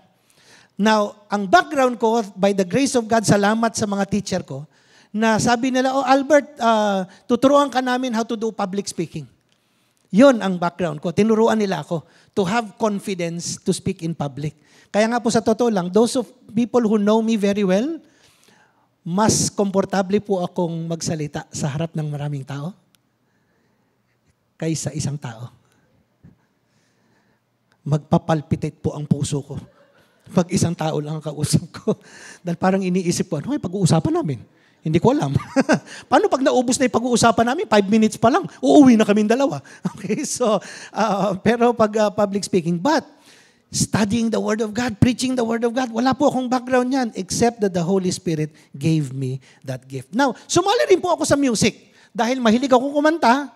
Now, ang background ko, by the grace of God, salamat sa mga teacher ko, na sabi nila, Albert, tuturuan ka namin how to do public speaking. Yun ang background ko. Tinuruan nila ako to have confidence to speak in public. Kaya nga po sa totoo lang, those of people who know me very well, mas komportable po akong magsalita sa harap ng maraming tao kaysa isang tao. Magpapalpitate po ang puso ko pag isang tao lang ang kausap ko. Dahil parang iniisip ko, ano yung pag-uusapan namin? Hindi ko alam. Paano pag naubos na yung pag-uusapan namin, 5 minutes pa lang, uuwi na kaming dalawa. Okay, so, pero pag public speaking, but studying the Word of God, preaching the Word of God, wala po akong background yan, except that the Holy Spirit gave me that gift. Now, sumali rin po ako sa music. Dahil mahilig akong kumanta,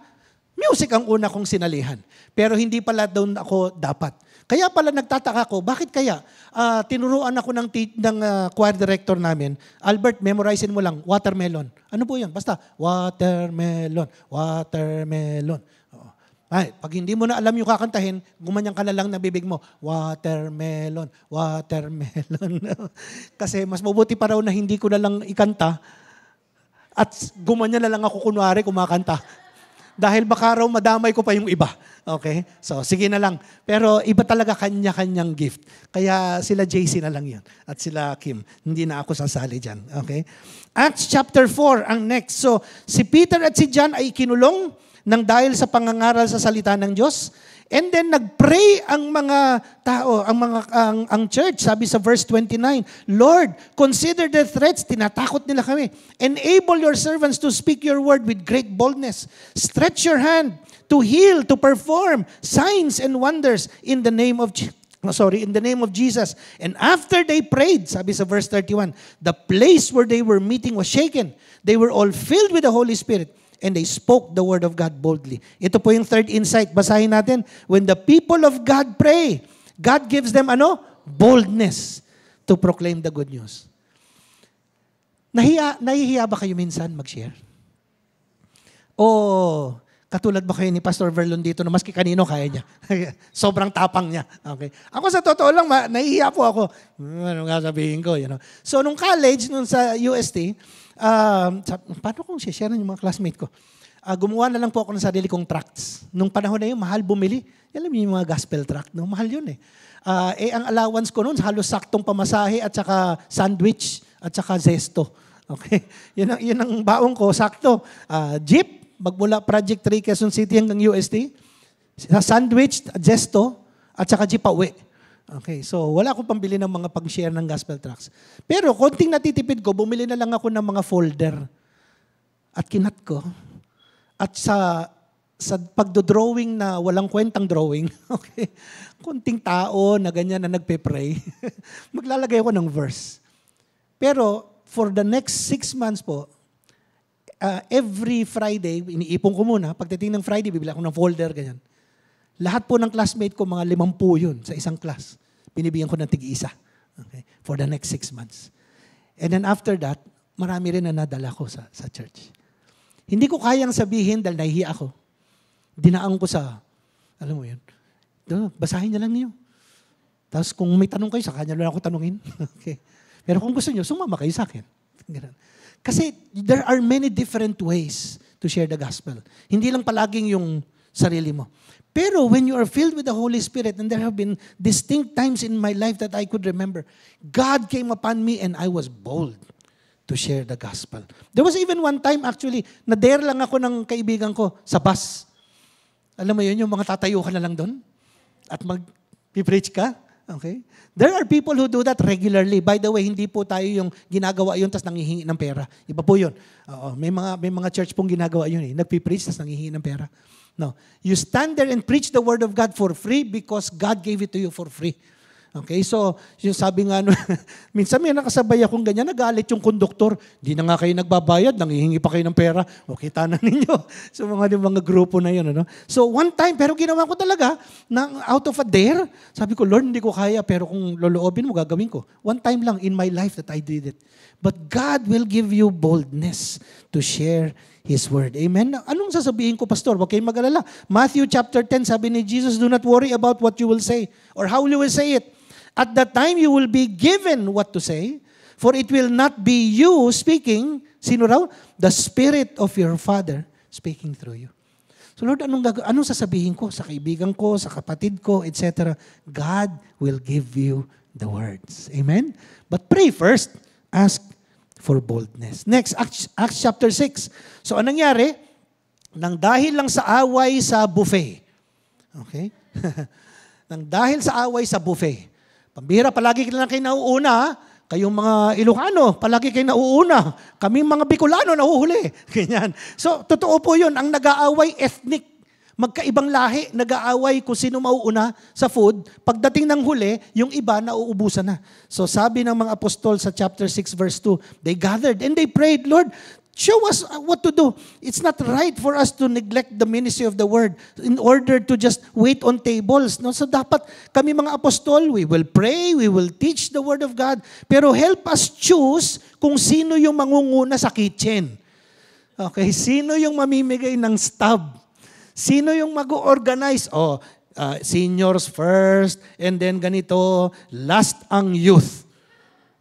music ang una kong sinalihan. Pero hindi pala doon ako dapat. Kaya pala nagtataka ko, bakit kaya? Tinuruan ako ng choir director namin, Albert, memorizein mo lang, watermelon. Ano po yan? Basta, watermelon, watermelon. Ay, pag hindi mo na alam yung kakantahin, gumanyan ka na lang na bibig mo, watermelon, watermelon. Kasi mas mabuti pa raw na hindi ko na lang ikanta at gumanyan na lang ako kunwari kumakanta. Dahil baka raw madamay ko pa yung iba. Okay? So, sige na lang. Pero iba talaga kanya-kanyang gift. Kaya sila JC na lang yan. At sila Kim. Hindi na ako sasali dyan. Okay? Acts chapter 4 ang next. So, si Peter at si John ay kinulong. nang dahil sa pangangaral sa salita ng Diyos. And then nagpray ang mga tao, ang church, sabi sa verse 29, Lord, consider the threats, tinatakot nila kami. Enable your servants to speak your word with great boldness. Stretch your hand to heal, to perform signs and wonders in the name of Jesus. And after they prayed, sabi sa verse 31, the place where they were meeting was shaken. They were all filled with the Holy Spirit. And they spoke the word of God boldly. Ito po yung third insight. Basahin natin. When the people of God pray, God gives them boldness to proclaim the good news. Nahihiya ba kayo minsan mag-share? O katulad ba kayo ni Pastor Verlon dito na maski kanino kaya niya? Sobrang tapang niya. Okay. Ako sa totoo lang, nahihiya po ako. Ano nga sabihin ko? So nung college, nung sa UST, paano kung share yung mga classmate ko? Gumawa na lang po ako ng sarili kong tracts. Nung panahon na yun, mahal bumili. Alam niyo yung mga gospel tract, no? Mahal yun eh. Ang allowance ko noon, halos saktong pamasahe at saka sandwich at saka zesto. Okay? Yun ang baong ko, sakto. Jeep, magmula Project 3 Quezon City hanggang UST. Sandwich, zesto, at saka jeep pauwi. Okay, so wala akong pambili ng mga pag-share ng gospel tracts. Pero konting natitipid ko, bumili na lang ako ng mga folder. At kinat ko. At sa pagdodrawing na walang kwentang drawing, okay, konting tao na ganyan na nagpe-pray, maglalagay ako ng verse. Pero for the next 6 months po, every Friday, iniipon ko muna, pagdating ng Friday, bibili ako ng folder, ganyan. Lahat po ng classmate ko, mga 50 yun sa isang class. Binibigyan ko ng tig-isa. Okay? For the next 6 months. And then after that, marami rin na nadala ko sa church. Hindi ko kayang sabihin dahil nahihiya ako. Dinaan ko sa, alam mo yun, basahin niya lang niyo. Tapos kung may tanong kayo, sa kanya lang ako tanungin. Okay. Pero kung gusto niyo, sumama kayo sa akin. Kasi there are many different ways to share the gospel. Hindi lang palaging yung sarili mo. Pero when you are filled with the Holy Spirit, and there have been distinct times in my life that I could remember, God came upon me and I was bold to share the gospel. There was even one time actually, na-dare lang ako ng kaibigan ko sa bus. Alam mo yun, yung mga tatayo ka na lang doon at mag-preach ka. Okay? There are people who do that regularly. By the way, hindi po tayo yung ginagawa yun tapos nangihingi ng pera. Iba po yun. May mga church pong ginagawa yun eh. Nagpipreach tapos nangihingi ng pera. No. You stand there and preach the word of God for free because God gave it to you for free. Okay, so yung sabi nga, minsan may nakasabay akong ganyan, nagalit yung konduktor, di na nga kayo nagbabayad, nangihingi pa kayo ng pera, o kita na ninyo. So mga grupo na yun. Ano? So one time, pero ginawa ko talaga, out of a dare, sabi ko, Lord, hindi ko kaya, pero kung loloobin mo, gagawin ko. One time lang in my life that I did it. But God will give you boldness to share His Word. Amen? Anong sasabihin ko, Pastor? Huwag kayong mag-alala. Matthew chapter 10, sabi ni Jesus, do not worry about what you will say or how you will say it. At that time, you will be given what to say, for it will not be you speaking. Sino raw? The Spirit of your Father speaking through you. So Lord, anong sasabihin ko sa kaibigan ko, sa kapatid ko, etc.? God will give you the words. Amen? But pray first. Ask for boldness. Next, Acts chapter 6. So anong nangyari? Nang dahil lang sa away sa buffet. Okay? Nang dahil sa away sa buffet. Pambihira, palagi lang kayo nauuna. Kayong mga Ilocano, palagi kayo nauuna. Kaming mga Bicolano, nahuhuli. Ganyan. So, totoo po yun. Ang nag-aaway, ethnic. Magkaibang lahi, nag-aaway kung sino mauuna sa food. Pagdating ng huli, yung iba nauubusan na. So, sabi ng mga apostol sa chapter 6 verse 2, they gathered and they prayed, Lord, show us what to do. It's not right for us to neglect the ministry of the word in order to just wait on tables. No? So dapat kami mga apostol, we will pray, we will teach the word of God, pero help us choose kung sino yung mangunguna sa kitchen. Okay, sino yung mamimigay ng stab? Sino yung mag-organize? Seniors first, and then ganito, last ang youth.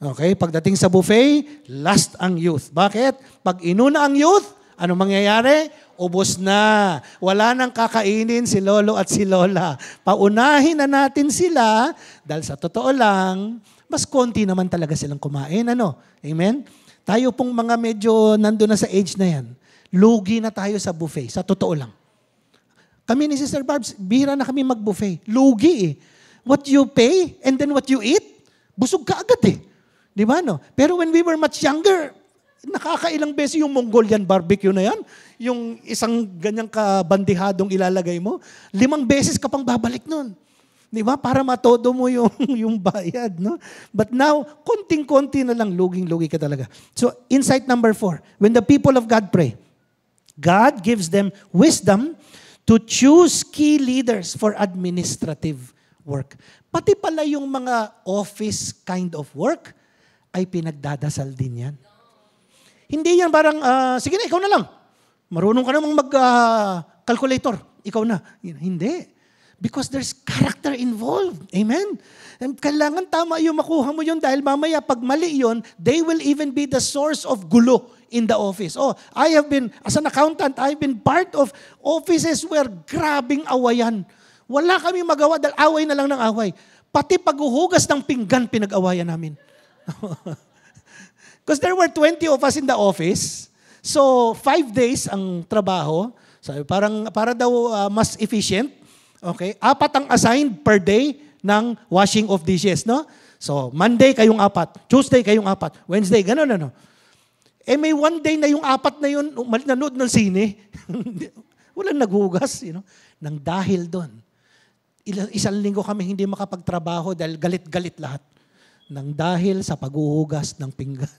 Okay, pagdating sa buffet, last ang youth. Bakit? Pag inuna ang youth, ano mangyayari? Ubos na. Wala nang kakainin si lolo at si lola. Paunahin na natin sila dahil sa totoo lang, mas konti naman talaga silang kumain. Ano? Amen? Tayo pong mga medyo nandun na sa age na yan, lugi na tayo sa buffet. Sa totoo lang. Kami ni Sister Barbs, bihira na kami mag-buffet. Lugi eh. What you pay and then what you eat, busog ka agad eh. Di ba no? Pero when we were much younger, nakakailang beses yung Mongolian barbecue na yan, yung isang ganyang kabandihadong ilalagay mo, 5 beses ka pang babalik nun. Di ba? Para matodo mo yung bayad. No? But now, konting-konti na lang, luging-lugi ka talaga. So, insight number 4, when the people of God pray, God gives them wisdom to choose key leaders for administrative work. Pati pala yung mga office kind of work ay pinagdadasal din yan. Hindi yan parang, sige na, ikaw na lang. Marunong ka namang mag-calculator. Ikaw na. Hindi. Because there's character involved. Amen? And kailangan tama yung makuha mo yun dahil mamaya pag mali yun, they will even be the source of gulo in the office. Oh, I have been, as an accountant, I've been part of offices where grabing awayan. Wala kami magawa dahil away na lang ng away. Pati paghuhugas ng pinggan, pinag-awayan namin. Because there were 20 of us in the office. So, 5 days ang trabaho. So, para daw mas efficient. Okay? 4 ang assigned per day ng washing of dishes. No? So, Monday kayong 4. Tuesday kayong 4. Wednesday, gano'n, ano. Eh, may one day na yung 4 na yun, nanood ng sine. Walang naghugas, nang dahil doon. Isang linggo kami hindi makapagtrabaho dahil galit-galit lahat. Nang dahil sa paghuhugas ng pinggan.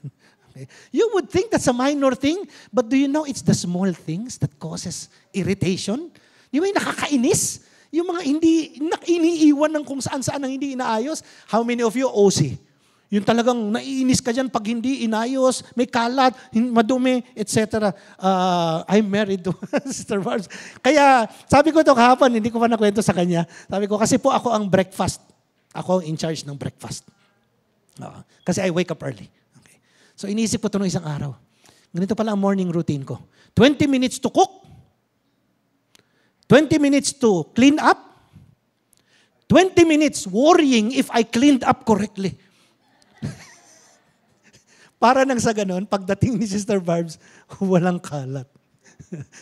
Okay. You would think that's a minor thing, but do you know it's the small things that causes irritation? Di ba yung nakakainis? Yung mga iniiwan ng kung saan-saan ang hindi inaayos. How many of you OC? Yung talagang naiinis ka dyan pag hindi inayos, may kalat, madumi, etc. I'm married to Sister Barbs. Kaya sabi ko ito kahapon, hindi ko pa nakwento sa kanya. Sabi ko, kasi po ako ang breakfast. Ako ang in charge ng breakfast. Kasi I wake up early. Okay. So iniisip ko ito nung isang araw. Ganito pala ang morning routine ko. 20 minutes to cook. 20 minutes to clean up. 20 minutes worrying if I cleaned up correctly. Para nang sa ganun, pagdating ni Sister Barbs, walang kalat.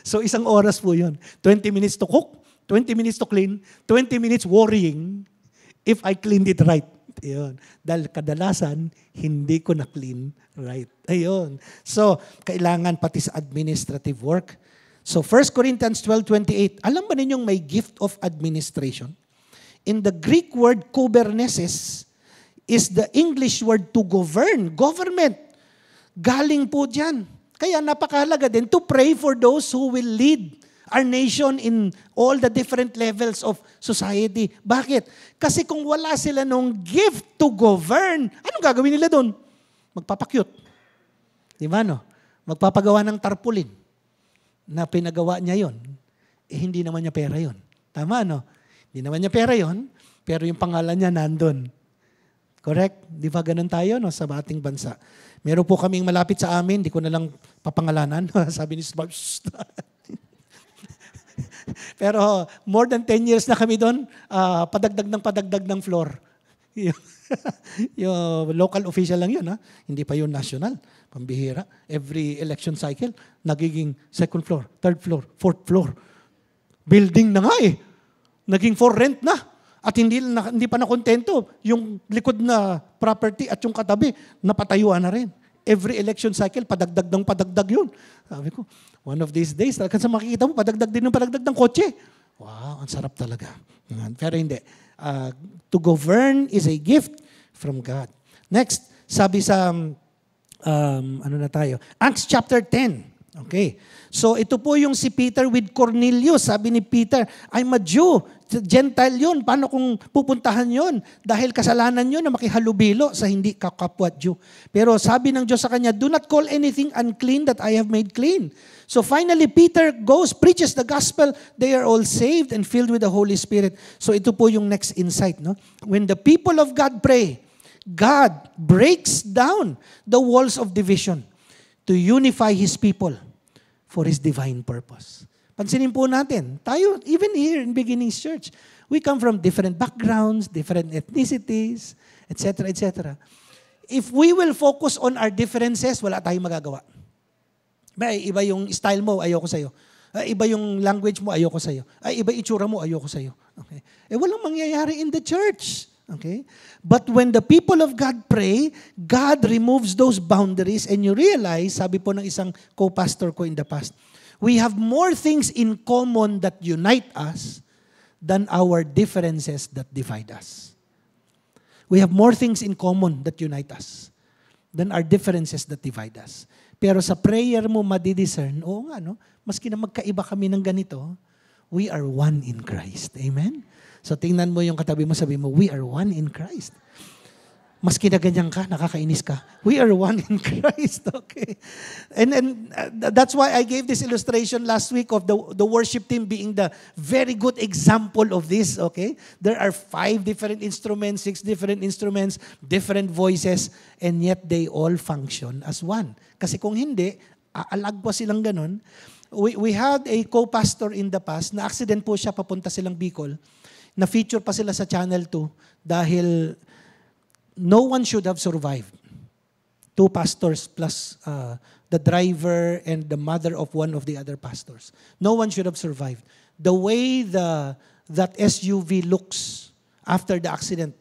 So isang oras po yun. 20 minutes to cook, 20 minutes to clean, 20 minutes worrying if I cleaned it right. Ayun. Dahil kadalasan, hindi ko na-clean right. Ayun. So, kailangan pati sa administrative work. So, 1 Corinthians 12:28, alam ba ninyong may gift of administration? In the Greek word, kubernesis, is the English word to govern, government. Galing po dyan. Kaya napakahalaga din to pray for those who will lead our nation in all the different levels of society. Bakit? Kasi kung wala sila nung gift to govern, anong gagawin nila doon? Magpapakyut. Di ba no? Magpapagawa ng tarpaulin na pinagawa niya yon. Eh hindi naman niya pera yon. Tama no? Hindi naman niya pera yon, pero yung pangalan niya nandun. Correct? Di ba ganun tayo no, sa ating bansa? Meron po kaming malapit sa amin, di ko na lang papangalanan. Sabi ni Smart, pero more than 10 years na kami doon, padagdag ng floor. Yung local official lang yun, ha? Hindi pa yun national. Pambihira. Every election cycle, nagiging 2nd floor, 3rd floor, 4th floor. Building na nga eh. Naging for rent na. At hindi pa nakontento. Yung likod na property at yung katabi, napatayuan na rin. Every election cycle, padagdag yun. Sabi ko, one of these days, talagang sa makikita mo, padagdag ng kotse. Wow, ang sarap talaga. Pero hindi. To govern is a gift from God. Next, sabi sa, ano na tayo? Acts chapter 10. Okay. So ito po yung si Peter with Cornelius. Sabi ni Peter, I'm a Jew. Gentile yun. Paano kung pupuntahan yun? Dahil kasalanan yun na makihalubilo sa hindi kakapwa Jew. Pero sabi ng Diyos sa kanya, do not call anything unclean that I have made clean. So finally, Peter goes, preaches the gospel. They are all saved and filled with the Holy Spirit. So ito po yung next insight. No? When the people of God pray, God breaks down the walls of division to unify His people for His divine purpose. Pansinin po natin, tayo, even here in Beginnings Church, we come from different backgrounds, different ethnicities, etc., etc. If we will focus on our differences, wala tayong magagawa. Iba yung style mo, ayoko sa'yo. Ay, iba yung language mo, ayoko sa'yo. Ay, iba itsura mo, ayoko sa'yo. Okay? Walang mangyayari in the church. Okay? But when the people of God pray, God removes those boundaries and you realize, sabi po ng isang co-pastor ko in the past, we have more things in common that unite us than our differences that divide us. We have more things in common that unite us than our differences that divide us. Pero sa prayer mo madidiscern, oo nga, no? Maski na magkaiba kami ng ganito, we are one in Christ. Amen? So tingnan mo yung katabi mo, sabi mo, we are one in Christ. Maski na ganyan ka, nakakainis ka, we are one in Christ. Okay? And that's why I gave this illustration last week of the worship team being the very good example of this. Okay? There are 5 different instruments, 6 different instruments, different voices, and yet they all function as one. Kasi kung hindi, aalagwa silang ganun. We had a co-pastor in the past, na accident po siya, papunta silang Bicol. Na-feature pa sila sa Channel 2 dahil no one should have survived. 2 pastors plus the driver and the mother of one of the other pastors. No one should have survived. The way that SUV looks after the accident,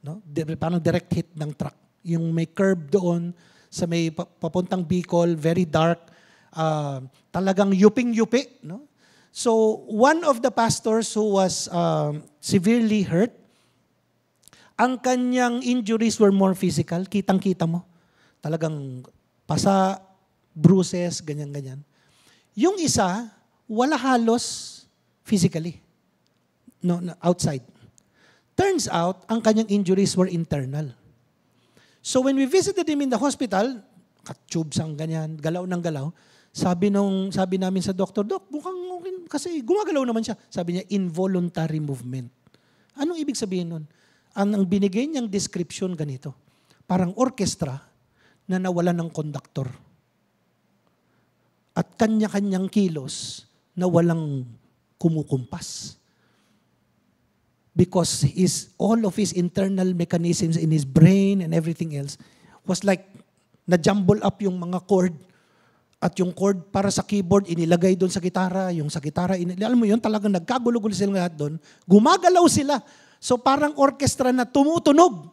no? Parang direct hit ng truck. Yung may curb doon sa may papuntang Bicol, very dark, talagang yuping-yupi, no? So, one of the pastors who was severely hurt, ang kanyang injuries were more physical. Kitang-kita mo. Talagang pasa, bruises, ganyan-ganyan. Yung isa, wala halos physically. No, outside. Turns out, ang kanyang injuries were internal. So, when we visited him in the hospital, tubes ang ganyan, galaw ng galaw, sabi namin sa doktor, Dok, mukhang okay, kasi gumagalaw naman siya. Sabi niya, involuntary movement. Anong ibig sabihin nun? Ang binigay niyang description ganito, parang orchestra na nawalan ng conductor. At kanya-kanyang kilos na walang kumukumpas. Because all of his internal mechanisms in his brain and everything else was like na-jumble up yung mga chord. At yung chord para sa keyboard, inilagay doon sa gitara. Yung sa gitara, alam mo yun, talagang nagkagulo-gulo sila lahat doon. Gumagalaw sila. So parang orchestra na tumutunog.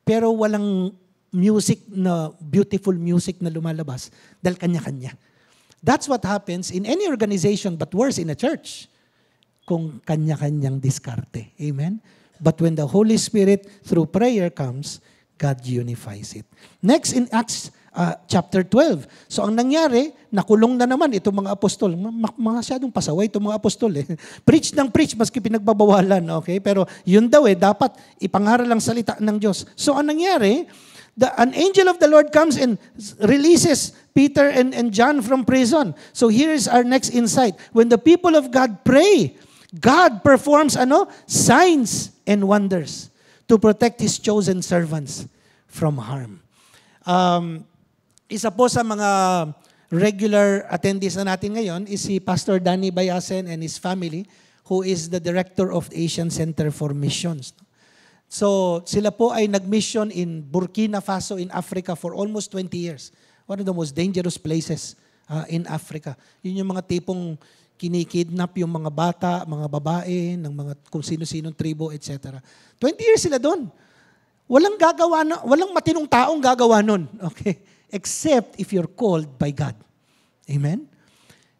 Pero walang music na, beautiful music na lumalabas. Dahil kanya-kanya. That's what happens in any organization, but worse in a church. Kung kanya-kanyang diskarte. Amen? But when the Holy Spirit, through prayer comes, God unifies it. Next in Acts chapter 12. So ang nangyari, nakulong na naman itong mga apostol. Masyadong pasaway itong mga apostol. Preach ng preach, maski pinagbabawalan. Okay? Pero yun daw dapat ipangaral ang salita ng Diyos. So ang nangyari, an angel of the Lord comes and releases Peter and John from prison. So here's our next insight. When the people of God pray, God performs signs and wonders to protect His chosen servants from harm. Isa po sa mga regular attendees na natin ngayon is si Pastor Danny Bayasen and his family, who is the director of the Asian Center for Missions. So sila po ay nag-mission in Burkina Faso in Africa for almost 20 years. One of the most dangerous places in Africa. Yun yung mga tipong kinikidnap yung mga bata, mga babae, ng mga kung sino-sinong tribo, etc. 20 years sila doon. Walang matinong taong gagawa nun. Okay? Except if you're called by God. Amen?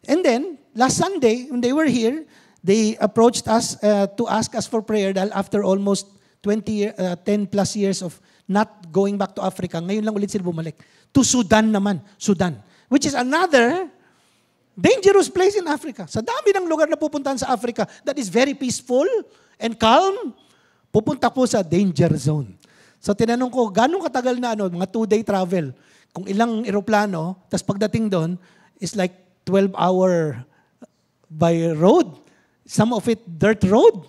And then, last Sunday, when they were here, they approached us to ask us for prayer dahil after almost 10 plus years of not going back to Africa, ngayon lang ulit sila bumalik. To Sudan naman. Sudan. Which is another dangerous place in Africa. Sa dami ng lugar na pupuntahan sa Africa that is very peaceful and calm, pupunta po sa danger zone. So tinanong ko, gano'ng katagal na mga 2-day travel? Kung ilang eroplano, tas pagdating doon, is like 12-hour by road. Some of it dirt road.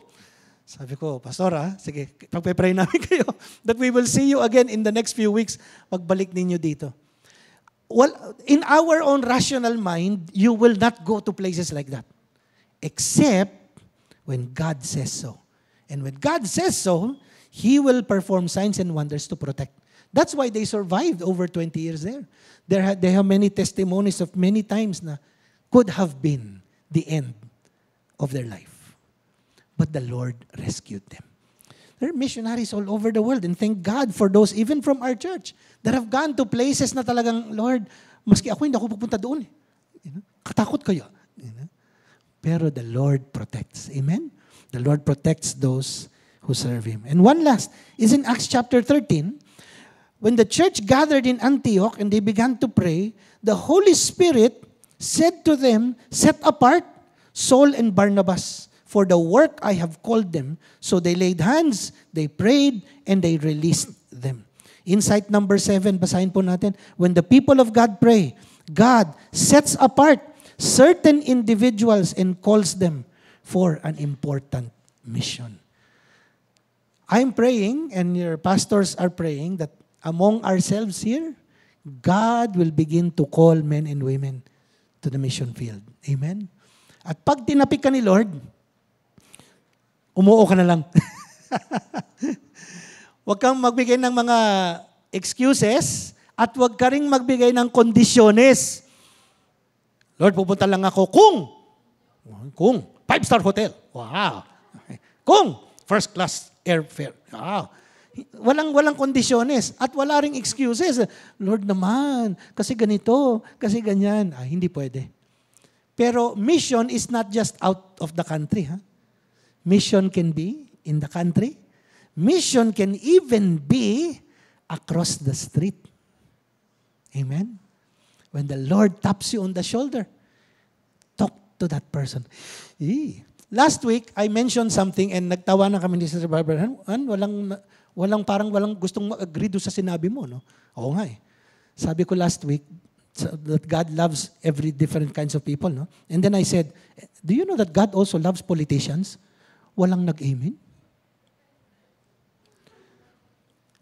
Sabi ko, Pastor, sige, pagpe-pray namin kayo that we will see you again in the next few weeks pagbalik ninyo dito. Well, in our own rational mind, you will not go to places like that. Except when God says so. And when God says so, He will perform signs and wonders to protect. That's why they survived over 20 years there. They have many testimonies of many times na could have been the end of their life. But the Lord rescued them. There are missionaries all over the world, and thank God for those, even from our church, that have gone to places na talagang, Lord, maski ako hindi ako pupunta doon. Katakot kayo. Pero the Lord protects. Amen? The Lord protects those who serve Him. And one last is in Acts chapter 13. When the church gathered in Antioch and they began to pray, the Holy Spirit said to them, "Set apart Saul and Barnabas for the work I have called them." So they laid hands, they prayed, and they released them. Insight number 7, basahin po natin. When the people of God pray, God sets apart certain individuals and calls them for an important mission. I'm praying, and your pastors are praying, that among ourselves here, God will begin to call men and women to the mission field. Amen? At pag tinapik ka ni Lord, umuo ka na lang. Huwag kang magbigay ng mga excuses at huwag ka rin magbigay ng kondisyones. Lord, pupunta lang ako kung 5-star hotel. Wow. Kung first class airfare. Wow. Walang kondisyones at wala ring excuses. Lord naman, kasi ganito, kasi ganyan. Hindi pwede. Pero mission is not just out of the country. Mission can be in the country. Mission can even be across the street. Amen? When the Lord taps you on the shoulder, talk to that person. Last week, I mentioned something and nagtawa na kami ni Sister Barbara. Walang gustong mag-agree doon sa sinabi mo, no? Oo nga eh. Sabi ko last week, that God loves every different kinds of people, no? And then I said, do you know that God also loves politicians? Walang nag-amen.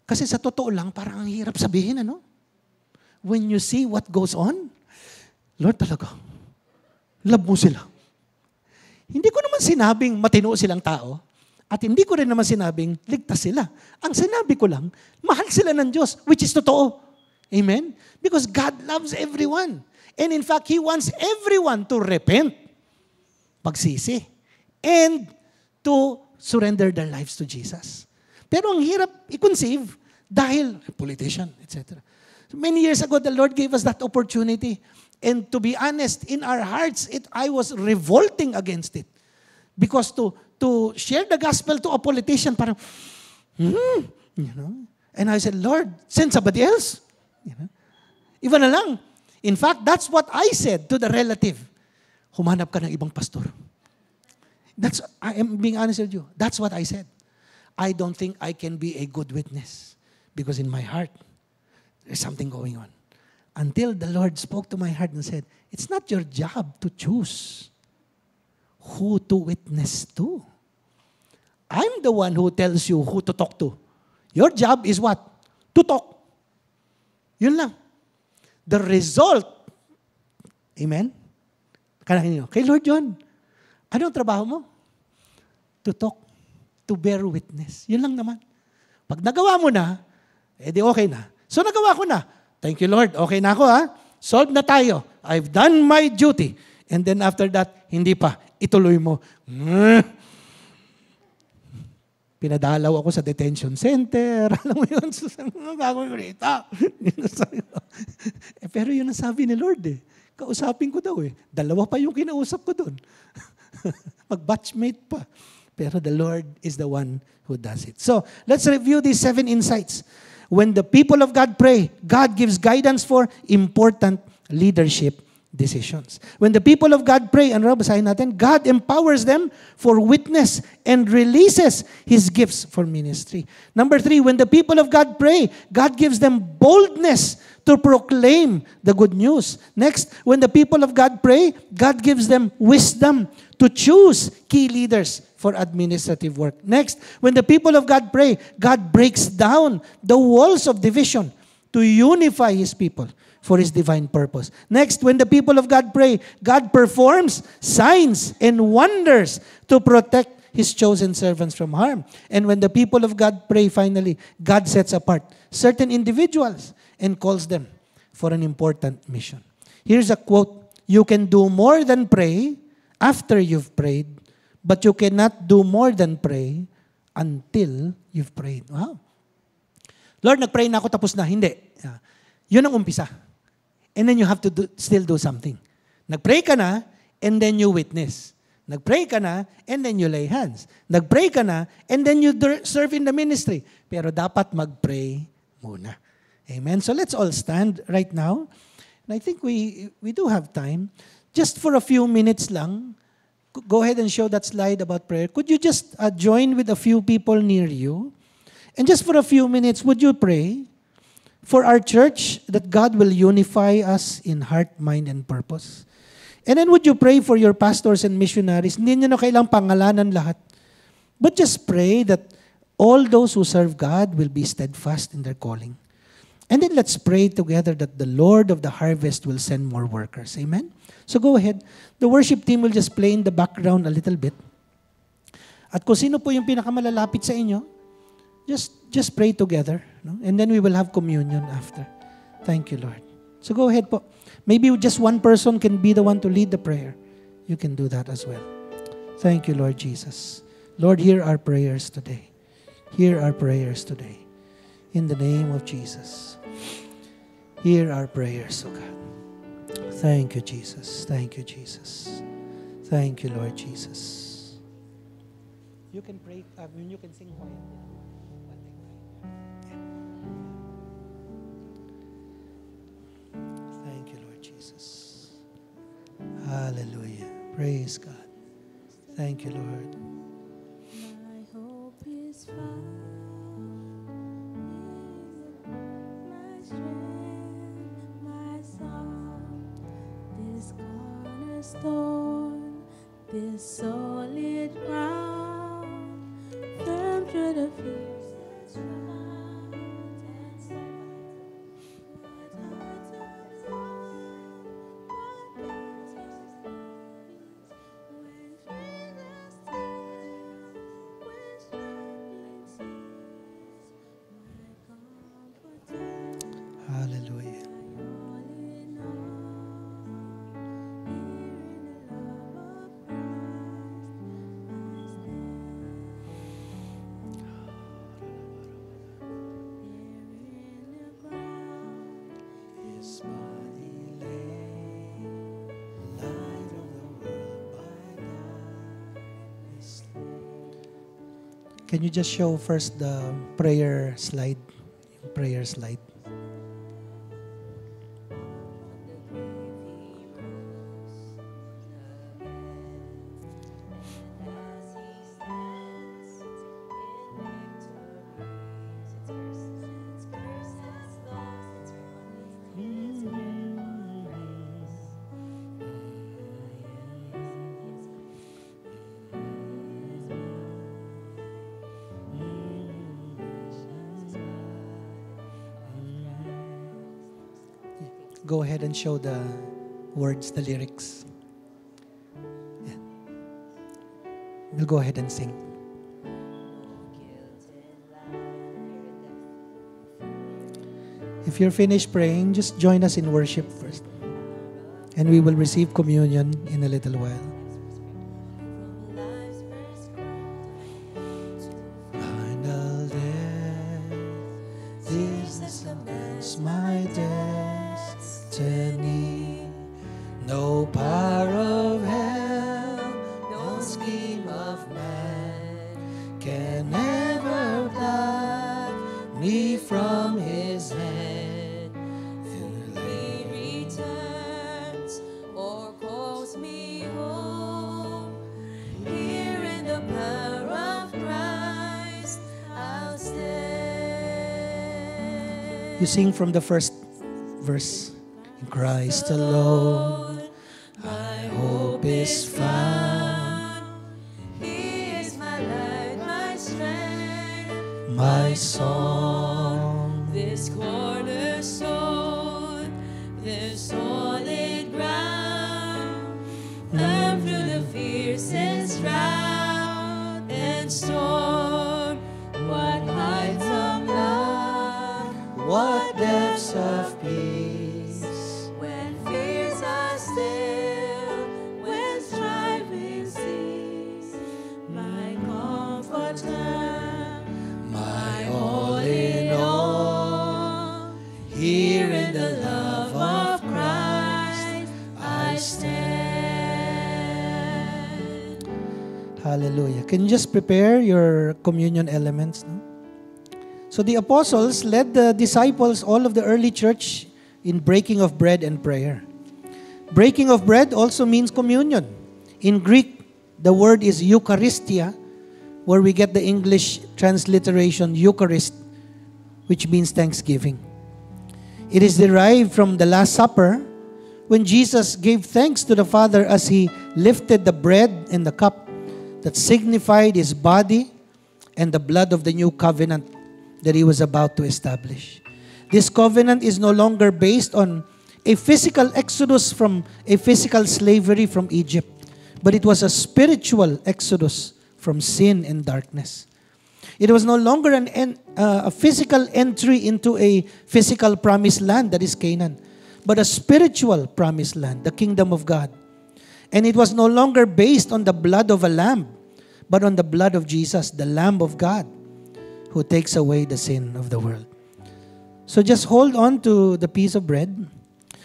Kasi sa totoo lang, parang ang hirap sabihin, ano? When you see what goes on, Lord talaga, love mo sila. Hindi ko naman sinabing matino silang tao, at hindi ko rin naman sinabing ligtas sila. Ang sinabi ko lang, mahal sila ng Diyos, which is totoo. Amen? Because God loves everyone. And in fact, He wants everyone to repent, pagsisi, and to surrender their lives to Jesus. Pero ang hirap i-conceive dahil politician, etc. Many years ago, the Lord gave us that opportunity. And to be honest, in our hearts, I was revolting against it. Because to share the gospel to a politician, parang, you know. And I said, Lord, send somebody else. You know? Iba na lang. In fact, that's what I said to the relative. Humanap ka ng ibang pastor. I am being honest with you. That's what I said. I don't think I can be a good witness because in my heart, there's something going on. Until the Lord spoke to my heart and said, it's not your job to choose who to witness to. I'm the one who tells you who to talk to. Your job is what? To talk. Yun lang. The result, amen? Kay Lord yun. Anong trabaho mo? To talk. To bear witness. Yun lang naman. Pag nagawa mo na, edi okay na. So nagawa ko na. Thank you, Lord. Okay na ako, ha? Solve na tayo. I've done my duty. And then after that, hindi pa. Ituloy mo. Pinadalaw ako sa detention center. Alam mo yun, bago yung rita. Pero yun ang sabi ni Lord eh. Kausapin ko daw eh. 2 pa yung kinausap ko doon. Mag-batchmate pa. Pero the Lord is the one who does it. So, let's review these 7 insights. When the people of God pray, God gives guidance for important leadership decisions. When the people of God pray, basahin natin, God empowers them for witness and releases His gifts for ministry. Number 3, when the people of God pray, God gives them boldness to proclaim the good news. Next, when the people of God pray, God gives them wisdom to choose key leaders for administrative work. Next, when the people of God pray, God breaks down the walls of division to unify His people for His divine purpose. Next, when the people of God pray, God performs signs and wonders to protect His chosen servants from harm. And when the people of God pray, finally, God sets apart certain individuals and calls them for an important mission. Here's a quote You can do more than pray after you've prayed, but you cannot do more than pray until you've prayed. Wow. Lord, nagpray na ako tapos na. Hindi. Yun ang umpisa. And then you have to still do something. Nagpray ka na, and then you witness. Nagpray ka na, and then you lay hands. Nagpray ka na, and then you serve in the ministry. Pero dapat magpray muna. Amen? So let's all stand right now. And I think we do have time. Just for a few minutes lang, go ahead and show that slide about prayer. Could you just join with a few people near you? And just for a few minutes, would you pray for our church that God will unify us in heart, mind, and purpose? And then would you pray for your pastors and missionaries? Hindi nyo na kailang pangalanan lahat. But just pray that all those who serve God will be steadfast in their calling. And then let's pray together that the Lord of the harvest will send more workers. Amen? So go ahead. The worship team will just play in the background a little bit. At kung sino po yung pinakamalalapit sa inyo, just pray together. No? And then we will have communion after. Thank you, Lord. So go ahead po. Maybe just one person can be the one to lead the prayer. You can do that as well. Thank you, Lord Jesus. Lord, hear our prayers today. Hear our prayers today. In the name of Jesus. Hear our prayers, O God. Thank you, Jesus. Thank you, Jesus. Thank you, Lord Jesus. You can pray, you can sing quietly. Thank you, Lord Jesus. Hallelujah. Praise God. Thank you, Lord. My hope is found in my strength, my song. This cornerstone, this solid ground, firm through the fiercest drought and storm. What hearts of love, what beauty is when fears are still, when struggling seas, my comforter. Hallelujah. All in all, here in the love of Christ, I stand. There in the ground, His body lay, light of the world by God is slain. Can you just show first the prayer slide? Yung prayer slide. the grave he rose again, and as he stands in victory, its curse has lost its money, its memories. Go ahead and show the words, the lyrics. Yeah. We'll go ahead and sing. If you're finished praying, just join us in worship first. And we will receive communion in a little while. Life's first Final death, Jesus commands my destiny. No power of hell, no scheme of man can ever pluck me from his hand. he returns or calls me home. Here in the power of Christ, I'll stand. You sing from the first verse. In Christ alone, my hope is found. He is my light, my strength, My song, this cornerstone, this solid ground, firm through the fiercest drought and storm. What heights of love, what depths of peace. when fears are still, Hallelujah. Can you just prepare your communion elements? No? So the apostles led the disciples, all of the early church, in breaking of bread and prayer. Breaking of bread also means communion. In Greek, the word is Eucharistia, where we get the English transliteration Eucharist, which means thanksgiving. It is derived from the Last Supper, when Jesus gave thanks to the Father as He lifted the bread and the cup that signified His body and the blood of the new covenant that He was about to establish. This covenant is no longer based on a physical exodus from a physical slavery from Egypt, but it was a spiritual exodus from sin and darkness. It was no longer a physical entry into a physical promised land, that is Canaan, but a spiritual promised land, the kingdom of God. And it was no longer based on the blood of a lamb, but on the blood of Jesus, the Lamb of God, who takes away the sin of the world. So just hold on to the piece of bread.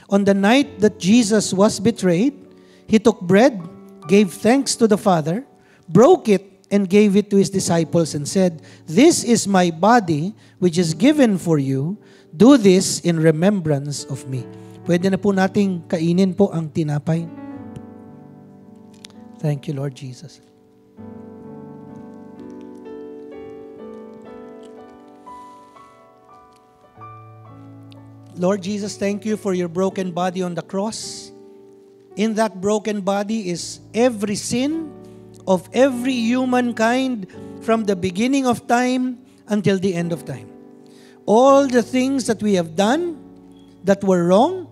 On the night that Jesus was betrayed, He took bread, gave thanks to the Father, broke it, and gave it to His disciples and said, "This is my body which is given for you. Do this in remembrance of me." Pwede na po nating kainin po ang tinapay. Thank you, Lord Jesus. Lord Jesus, thank you for your broken body on the cross. In that broken body is every sin of every humankind from the beginning of time until the end of time. All the things that we have done that were wrong,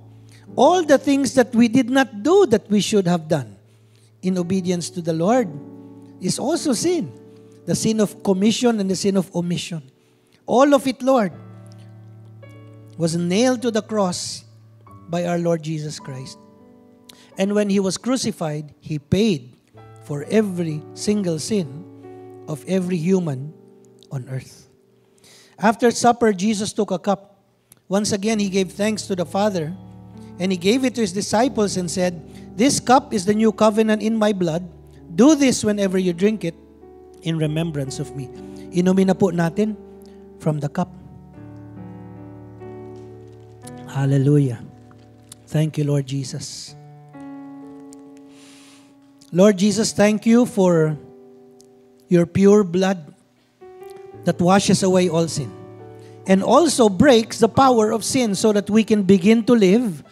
all the things that we did not do that we should have done in obedience to the Lord is also sin. The sin of commission and the sin of omission. All of it, Lord, was nailed to the cross by our Lord Jesus Christ. And when He was crucified, He paid for every single sin of every human on earth. After supper, Jesus took a cup. Once again, He gave thanks to the Father, and He gave it to His disciples and said, "This cup is the new covenant in my blood. Do this whenever you drink it in remembrance of me." Inumin na po natin from the cup. Hallelujah. Thank you, Lord Jesus. Lord Jesus, thank you for your pure blood that washes away all sin and also breaks the power of sin so that we can begin to live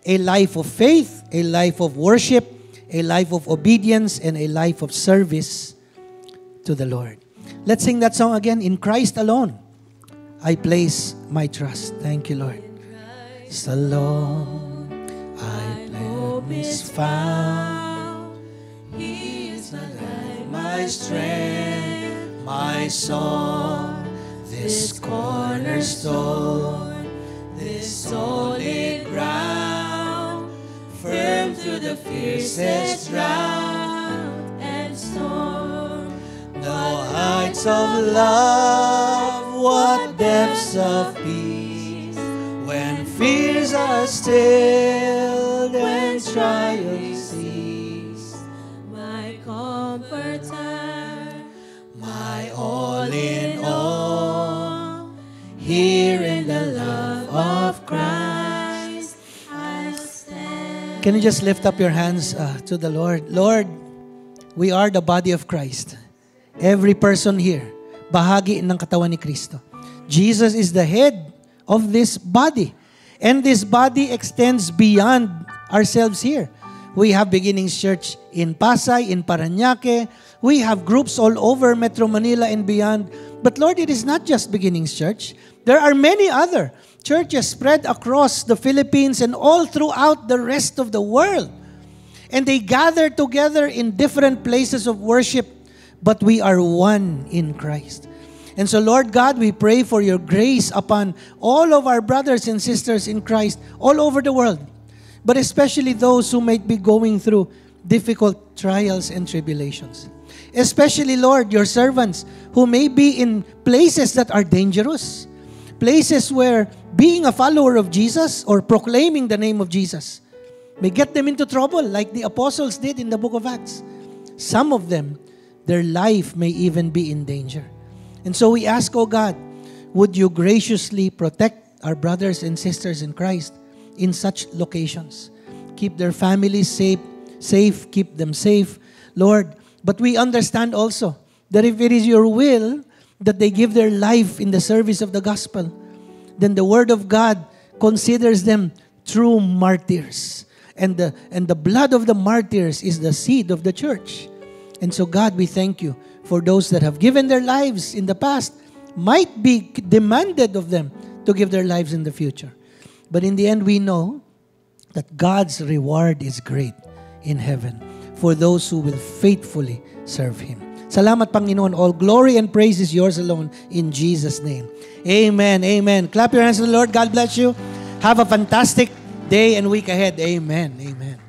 a life of faith, a life of worship, a life of obedience, and a life of service to the Lord. Let's sing that song again. In Christ alone, I place my trust. Thank you, Lord. Christ alone, I place found. He is my life, my strength, my song, this cornerstone, this solid ground, firm through the fiercest drought and storm. No heights of love, what depths of peace, when fears are stilled, when trials cease. My comforter, My all in all, here in the love of Christ I stand. Can you just lift up your hands to the Lord? Lord, we are the body of Christ. Every person here, bahagi ng katawan ni Kristo. Jesus is the head of this body. And this body extends beyond ourselves here. We have Beginnings Church in Pasay, in Parañaque. We have groups all over Metro Manila and beyond. But Lord, it is not just Beginnings Church. There are many other churches spread across the Philippines and all throughout the rest of the world. And they gather together in different places of worship, but we are one in Christ. And so, Lord God, we pray for your grace upon all of our brothers and sisters in Christ all over the world, but especially those who might be going through difficult trials and tribulations. Especially, Lord, your servants who may be in places that are dangerous, places where being a follower of Jesus or proclaiming the name of Jesus may get them into trouble like the apostles did in the book of Acts. Some of them their life may even be in danger. And so we ask, oh God, would you graciously protect our brothers and sisters in Christ in such locations? Keep their families safe, keep them safe, Lord. But we understand also that if it is your will that they give their life in the service of the gospel, then the Word of God considers them true martyrs. And the blood of the martyrs is the seed of the church. And so God, we thank you for those that have given their lives in the past, might be demanded of them to give their lives in the future. But in the end, we know that God's reward is great in heaven for those who will faithfully serve Him. Salamat, Panginoon. All glory and praise is yours alone in Jesus' name. Amen. Amen. Clap your hands to the Lord. God bless you. Have a fantastic day and week ahead. Amen. Amen.